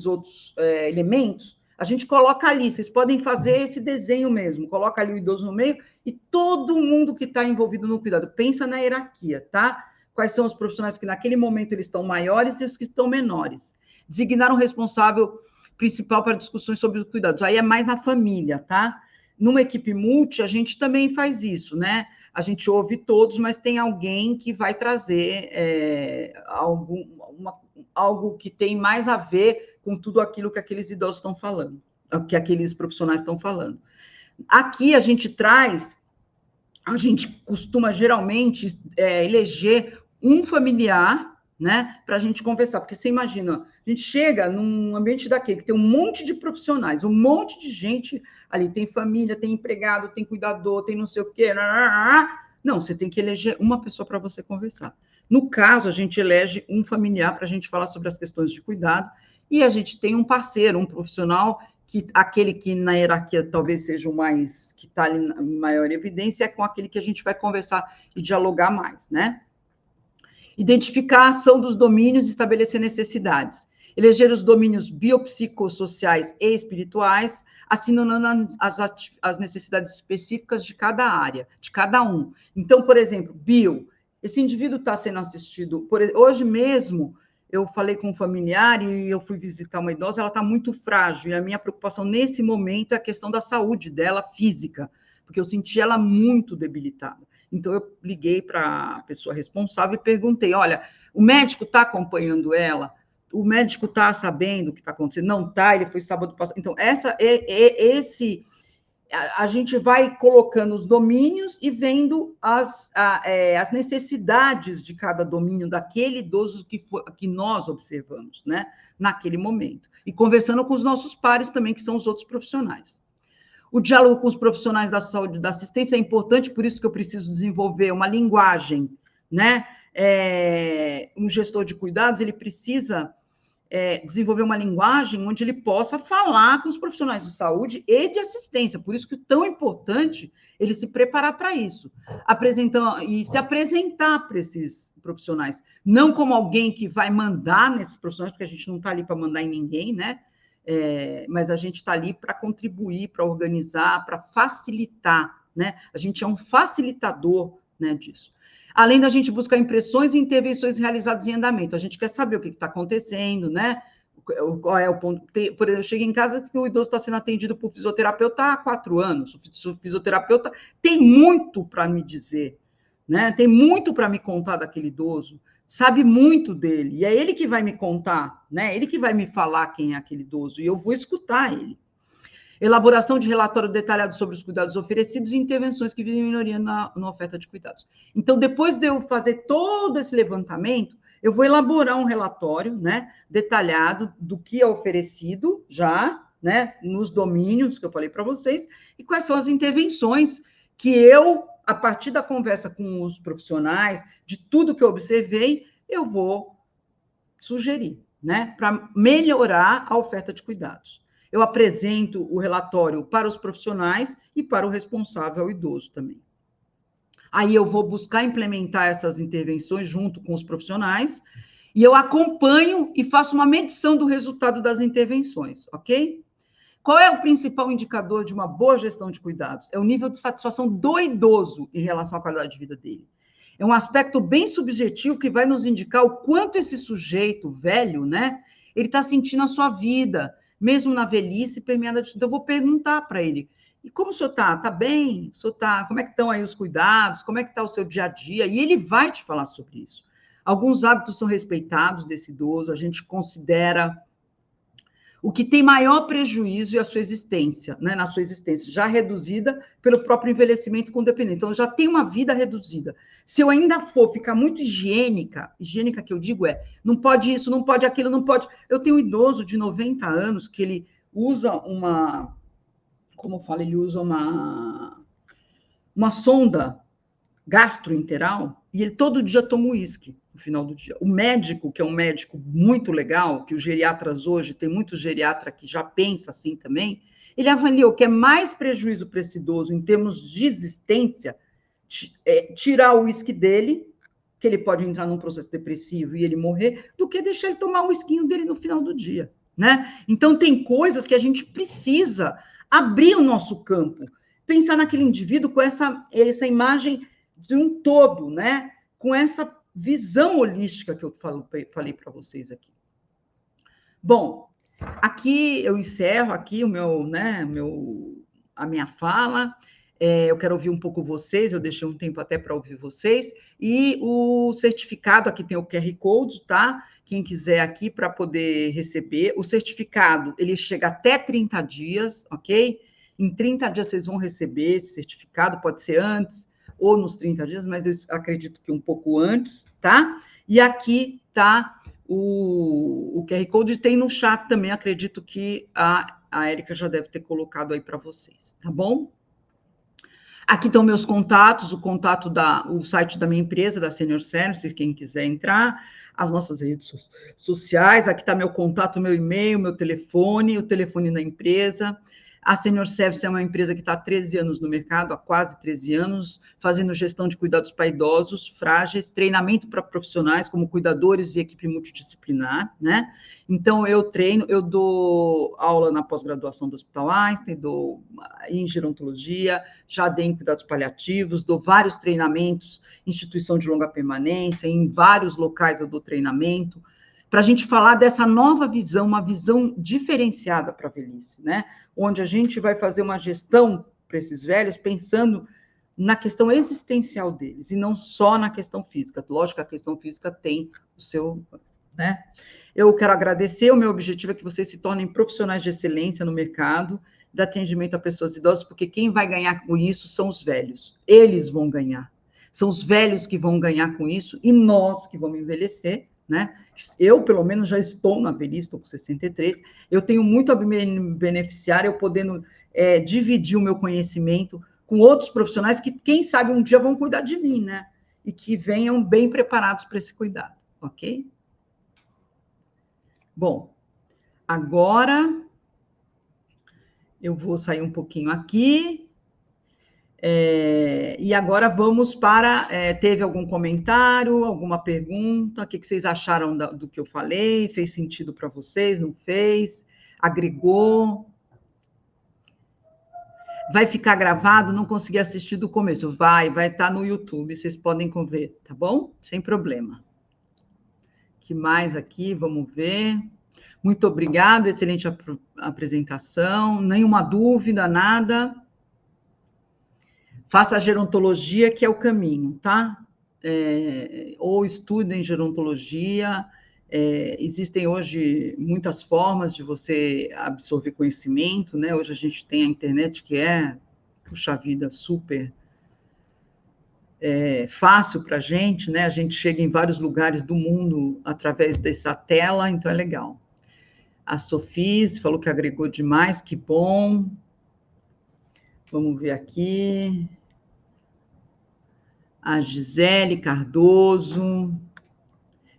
outros elementos? A gente coloca ali, vocês podem fazer esse desenho mesmo, coloca ali o idoso no meio e todo mundo que está envolvido no cuidado. Pensa na hierarquia, tá? Quais são os profissionais que naquele momento eles estão maiores e os que estão menores. Designar um responsável principal para discussões sobre os cuidados. Aí é mais a família, tá? Numa equipe multi, a gente também faz isso, né? A gente ouve todos, mas tem alguém que vai trazer algo que tem mais a ver com tudo aquilo que aqueles idosos estão falando, que aqueles profissionais estão falando. Aqui a gente costuma geralmente eleger um familiar, né, para a gente conversar, porque você imagina, a gente chega num ambiente daquele que tem um monte de profissionais, um monte de gente ali, tem família, tem empregado, tem cuidador, tem não sei o quê, não, você tem que eleger uma pessoa para você conversar. No caso, a gente elege um familiar para a gente falar sobre as questões de cuidado, e a gente tem um parceiro, um profissional, aquele que na hierarquia talvez seja o mais, que está ali em maior evidência, é com aquele que a gente vai conversar e dialogar mais, né? Identificar a ação dos domínios e estabelecer necessidades. eleger os domínios biopsicossociais e espirituais, assinalando as necessidades específicas de cada área, de cada um. Então, por exemplo, esse indivíduo está sendo assistido, hoje mesmo, eu falei com um familiar e eu fui visitar uma idosa, ela está muito frágil, e a minha preocupação nesse momento é a questão da saúde dela física, porque eu senti ela muito debilitada. Então, eu liguei para a pessoa responsável e perguntei, olha, o médico está acompanhando ela? O médico está sabendo o que está acontecendo? Não está, ele foi sábado passado. Então, a gente vai colocando os domínios e vendo as necessidades de cada domínio daquele idoso que nós observamos, né, naquele momento. E conversando com os nossos pares também, que são os outros profissionais. O diálogo com os profissionais da saúde e da assistência é importante, por isso que eu preciso desenvolver uma linguagem, né? Um gestor de cuidados, ele precisa desenvolver uma linguagem onde ele possa falar com os profissionais de saúde e de assistência. Por isso que é tão importante ele se preparar para isso, e se apresentar para esses profissionais, não como alguém que vai mandar nesses profissionais, porque a gente não está ali para mandar em ninguém, né? Mas a gente está ali para contribuir, para organizar, para facilitar, né? A gente é um facilitador, né, disso. Além da gente buscar impressões e intervenções realizadas em andamento, a gente quer saber o que está acontecendo, né? Qual é o ponto? Por exemplo, eu cheguei em casa que o idoso está sendo atendido por fisioterapeuta há 4 anos. O fisioterapeuta tem muito para me dizer, né? Tem muito para me contar daquele idoso, sabe muito dele, e é ele que vai me contar, né? Ele que vai me falar quem é aquele idoso, e eu vou escutar ele. Elaboração de relatório detalhado sobre os cuidados oferecidos e intervenções que visem melhoria na oferta de cuidados. Então, depois de eu fazer todo esse levantamento, eu vou elaborar um relatório, né, detalhado do que é oferecido já, né, nos domínios que eu falei para vocês, e quais são as intervenções que eu, a partir da conversa com os profissionais, de tudo que eu observei, eu vou sugerir, né, para melhorar a oferta de cuidados. Eu apresento o relatório para os profissionais e para o responsável, o idoso também. Aí eu vou buscar implementar essas intervenções junto com os profissionais e eu acompanho e faço uma medição do resultado das intervenções, ok? Qual é o principal indicador de uma boa gestão de cuidados? É o nível de satisfação do idoso em relação à qualidade de vida dele. É um aspecto bem subjetivo que vai nos indicar o quanto esse sujeito velho, né, ele está sentindo a sua vida, mesmo na velhice permeada de... Então, eu vou perguntar para ele, e como o senhor está? Está bem? O senhor tá... Como é que estão aí os cuidados? Como é que está o seu dia a dia? E ele vai te falar sobre isso. Alguns hábitos são respeitados desse idoso, a gente considera o que tem maior prejuízo é a sua existência, né? Na sua existência, já reduzida pelo próprio envelhecimento com dependente. Então, já tem uma vida reduzida. Se eu ainda for ficar muito higiênica que eu digo não pode isso, não pode aquilo, não pode... Eu tenho um idoso de 90 anos que ele usa como eu falo, ele usa uma sonda gastroenteral e ele todo dia toma uísque no final do dia. O médico, que é um médico muito legal, que os geriatras hoje, tem muitos geriatras que já pensa assim também, ele avaliou que é mais prejuízo para esse idoso em termos de existência, tirar o uísque dele, que ele pode entrar num processo depressivo e ele morrer, do que deixar ele tomar o uísquinho dele no final do dia, né? Então, tem coisas que a gente precisa abrir o nosso campo, pensar naquele indivíduo com essa imagem de um todo, né? Com essa visão holística que eu falei para vocês aqui. Bom, aqui eu encerro aqui a minha fala. Eu quero ouvir um pouco vocês, eu deixei um tempo até para ouvir vocês. E o certificado, aqui tem o QR Code, tá? Quem quiser aqui para poder receber. O certificado, ele chega até 30 dias, ok? Em 30 dias vocês vão receber esse certificado, pode ser antes ou nos 30 dias, mas eu acredito que um pouco antes, tá? E aqui tá o QR Code, tem no chat também, acredito que a Érica já deve ter colocado aí para vocês, tá bom? Aqui estão meus contatos, o site da minha empresa, da Senior Services, quem quiser entrar, as nossas redes sociais, aqui está meu contato, meu e-mail, meu telefone, o telefone da empresa. A Senior Service é uma empresa que está há 13 anos no mercado, há quase 13 anos, fazendo gestão de cuidados para idosos frágeis, treinamento para profissionais como cuidadores e equipe multidisciplinar, né? Então, eu dou aula na pós-graduação do Hospital Einstein, dou em gerontologia, já dei em cuidados paliativos, dou vários treinamentos, instituição de longa permanência, em vários locais eu dou treinamento, para a gente falar dessa nova visão, uma visão diferenciada para a velhice, né? Onde a gente vai fazer uma gestão para esses velhos pensando na questão existencial deles, e não só na questão física. Lógico que a questão física tem o seu, né? Eu quero agradecer, o meu objetivo é que vocês se tornem profissionais de excelência no mercado de atendimento a pessoas idosas, porque quem vai ganhar com isso são os velhos. Eles vão ganhar. São os velhos que vão ganhar com isso, e nós que vamos envelhecer, né? Eu, pelo menos, já estou na velhice, estou com 63, eu tenho muito a me beneficiar, eu podendo dividir o meu conhecimento com outros profissionais que, quem sabe, um dia vão cuidar de mim, né? E que venham bem preparados para esse cuidado, ok? Bom, agora eu vou sair um pouquinho aqui. E agora vamos para... teve algum comentário, alguma pergunta? O que vocês acharam do que eu falei? Fez sentido para vocês? Não fez? Agregou? Vai ficar gravado? Não consegui assistir do começo. Vai estar no YouTube, vocês podem ver, tá bom? Sem problema. O que mais aqui? Vamos ver. Muito obrigada, excelente apresentação. Nenhuma dúvida, nada. Faça a gerontologia, que é o caminho, tá? Ou estudem gerontologia. Existem hoje muitas formas de você absorver conhecimento, né? Hoje a gente tem a internet, que puxa vida, super fácil para a gente, né? A gente chega em vários lugares do mundo através dessa tela, então é legal. A Sofis falou que agregou demais, que bom. Vamos ver aqui. A Gisele Cardoso.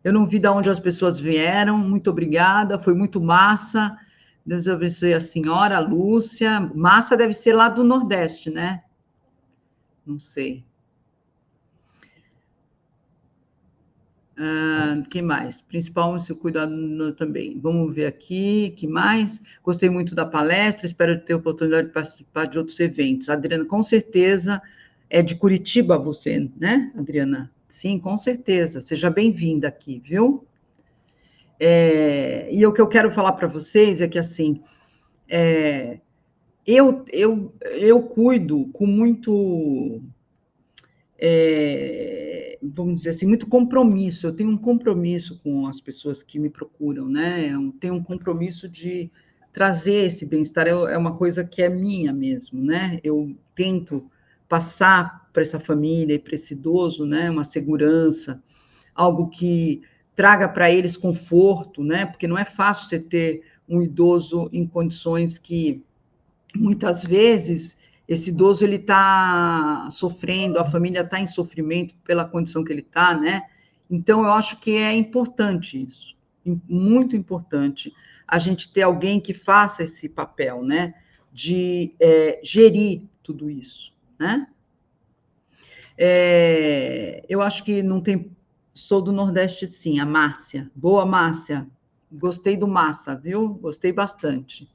Eu não vi de onde as pessoas vieram. Muito obrigada, foi muito massa. Deus abençoe a senhora, a Lúcia. Massa deve ser lá do Nordeste, né? Não sei. Que mais? Principal seu cuidado também. Vamos ver aqui, que mais? Gostei muito da palestra, espero ter a oportunidade de participar de outros eventos. Adriana, com certeza, é de Curitiba você, né, Adriana? Sim, com certeza. Seja bem-vinda aqui, viu? E o que eu quero falar para vocês é que, assim, eu cuido com muito... vamos dizer assim, muito compromisso. Eu tenho um compromisso com as pessoas que me procuram, né? Eu tenho um compromisso de trazer esse bem-estar, é uma coisa que é minha mesmo, né? Eu tento passar para essa família e para esse idoso, né, uma segurança, algo que traga para eles conforto, né? Porque não é fácil você ter um idoso em condições que, muitas vezes, esse idoso ele está sofrendo, a família está em sofrimento pela condição que ele está, né? Então, eu acho que é importante isso, muito importante, a gente ter alguém que faça esse papel, né? De gerir tudo isso, né? Eu acho que não tem... Sou do Nordeste, sim, a Márcia. Boa, Márcia. Gostei do Massa, viu? Gostei bastante.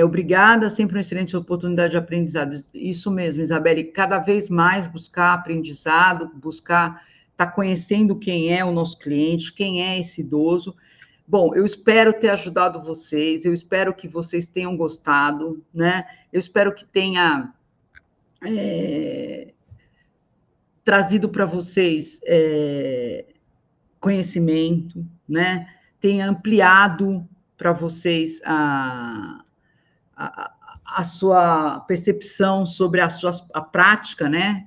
Obrigada, sempre uma excelente oportunidade de aprendizado. Isso mesmo, Isabelle, cada vez mais buscar aprendizado, buscar estar conhecendo quem é o nosso cliente, quem é esse idoso. Bom, eu espero ter ajudado vocês, eu espero que vocês tenham gostado, né? Eu espero que tenha trazido para vocês conhecimento, né? Tenha ampliado para vocês a sua percepção sobre a prática, né?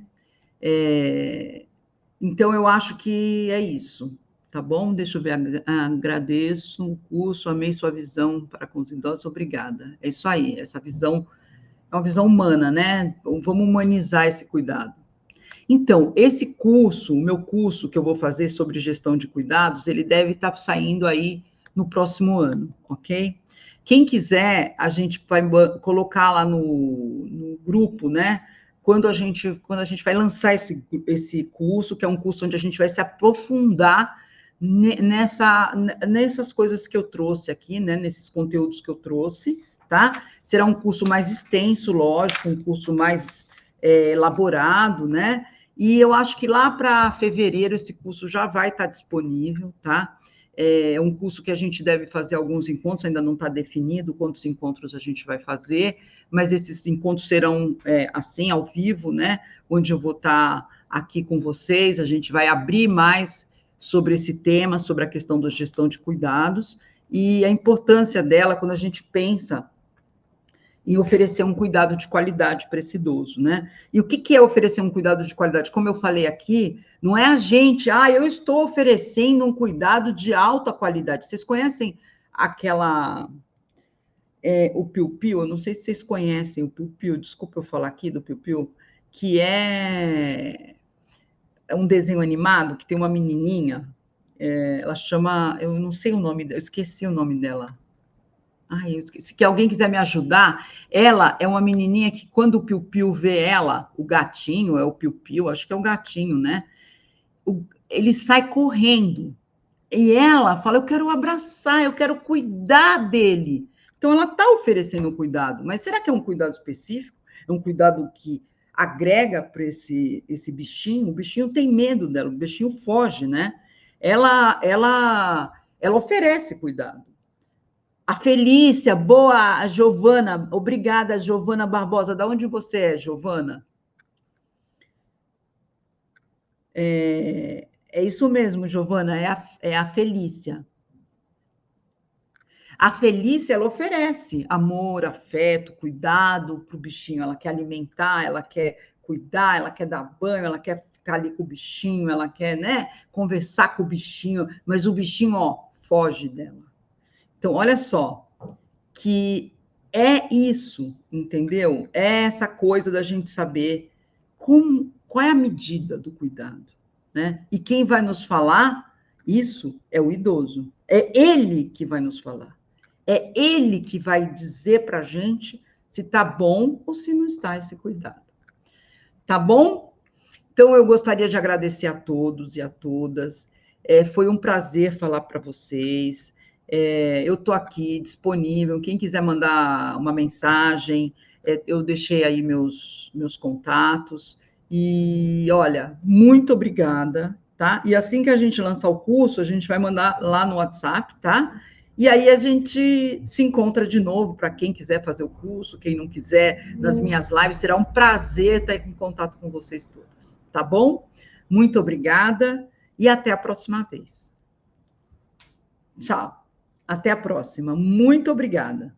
Então, eu acho que é isso, tá bom? Deixa eu ver, agradeço o curso, amei sua visão para com os idosos, obrigada. É isso aí, essa visão é uma visão humana, né? Vamos humanizar esse cuidado. Então, esse curso, o meu curso que eu vou fazer sobre gestão de cuidados, ele deve estar saindo aí no próximo ano, ok? Quem quiser, a gente vai colocar lá no grupo, né? Quando a gente vai lançar esse curso, que é um curso onde a gente vai se aprofundar nessas coisas que eu trouxe aqui, né? Nesses conteúdos que eu trouxe, tá? Será um curso mais extenso, lógico, um curso mais elaborado, né? E eu acho que lá para fevereiro esse curso já vai estar disponível, tá? É um curso que a gente deve fazer alguns encontros, ainda não está definido quantos encontros a gente vai fazer, mas esses encontros serão assim, ao vivo, né? Onde eu vou estar aqui com vocês, a gente vai abrir mais sobre esse tema, sobre a questão da gestão de cuidados, e a importância dela quando a gente pensa em oferecer um cuidado de qualidade para esse idoso, né? E o que é oferecer um cuidado de qualidade? Como eu falei aqui, não é a gente, eu estou oferecendo um cuidado de alta qualidade. Vocês conhecem aquela, o Piu-Piu? Eu não sei se vocês conhecem o Piu-Piu, desculpa eu falar aqui do Piu-Piu, que é um desenho animado que tem uma menininha, ela chama, eu não sei o nome, eu esqueci o nome dela. Ai, eu esqueci. Se alguém quiser me ajudar, ela é uma menininha que, quando o Piu-Piu vê ela, o gatinho, é o Piu-Piu, acho que é o gatinho, né? Ele sai correndo. E ela fala, eu quero abraçar, eu quero cuidar dele. Então, ela está oferecendo um cuidado, mas será que é um cuidado específico? É um cuidado que agrega para esse bichinho? O bichinho tem medo dela, o bichinho foge, né? Ela oferece cuidado. A Felícia, boa, a Giovana, obrigada, Giovana Barbosa. Da onde você é, Giovana? É isso mesmo, Giovana, é a Felícia. A Felícia, ela oferece amor, afeto, cuidado para o bichinho. Ela quer alimentar, ela quer cuidar, ela quer dar banho, ela quer ficar ali com o bichinho, ela quer, né, conversar com o bichinho, mas o bichinho, foge dela. Então, olha só, que é isso, entendeu? É essa coisa da gente saber qual é a medida do cuidado, né? E quem vai nos falar isso é o idoso. É ele que vai nos falar. É ele que vai dizer para a gente se está bom ou se não está esse cuidado. Tá bom? Então, eu gostaria de agradecer a todos e a todas. Foi um prazer falar para vocês. Eu estou aqui disponível. Quem quiser mandar uma mensagem, eu deixei aí meus contatos. E, olha, muito obrigada, tá? E assim que a gente lançar o curso, a gente vai mandar lá no WhatsApp, tá? E aí a gente se encontra de novo para quem quiser fazer o curso, quem não quiser, nas minhas lives. Será um prazer estar em contato com vocês todas, tá bom? Muito obrigada e até a próxima vez. Tchau. Até a próxima. Muito obrigada.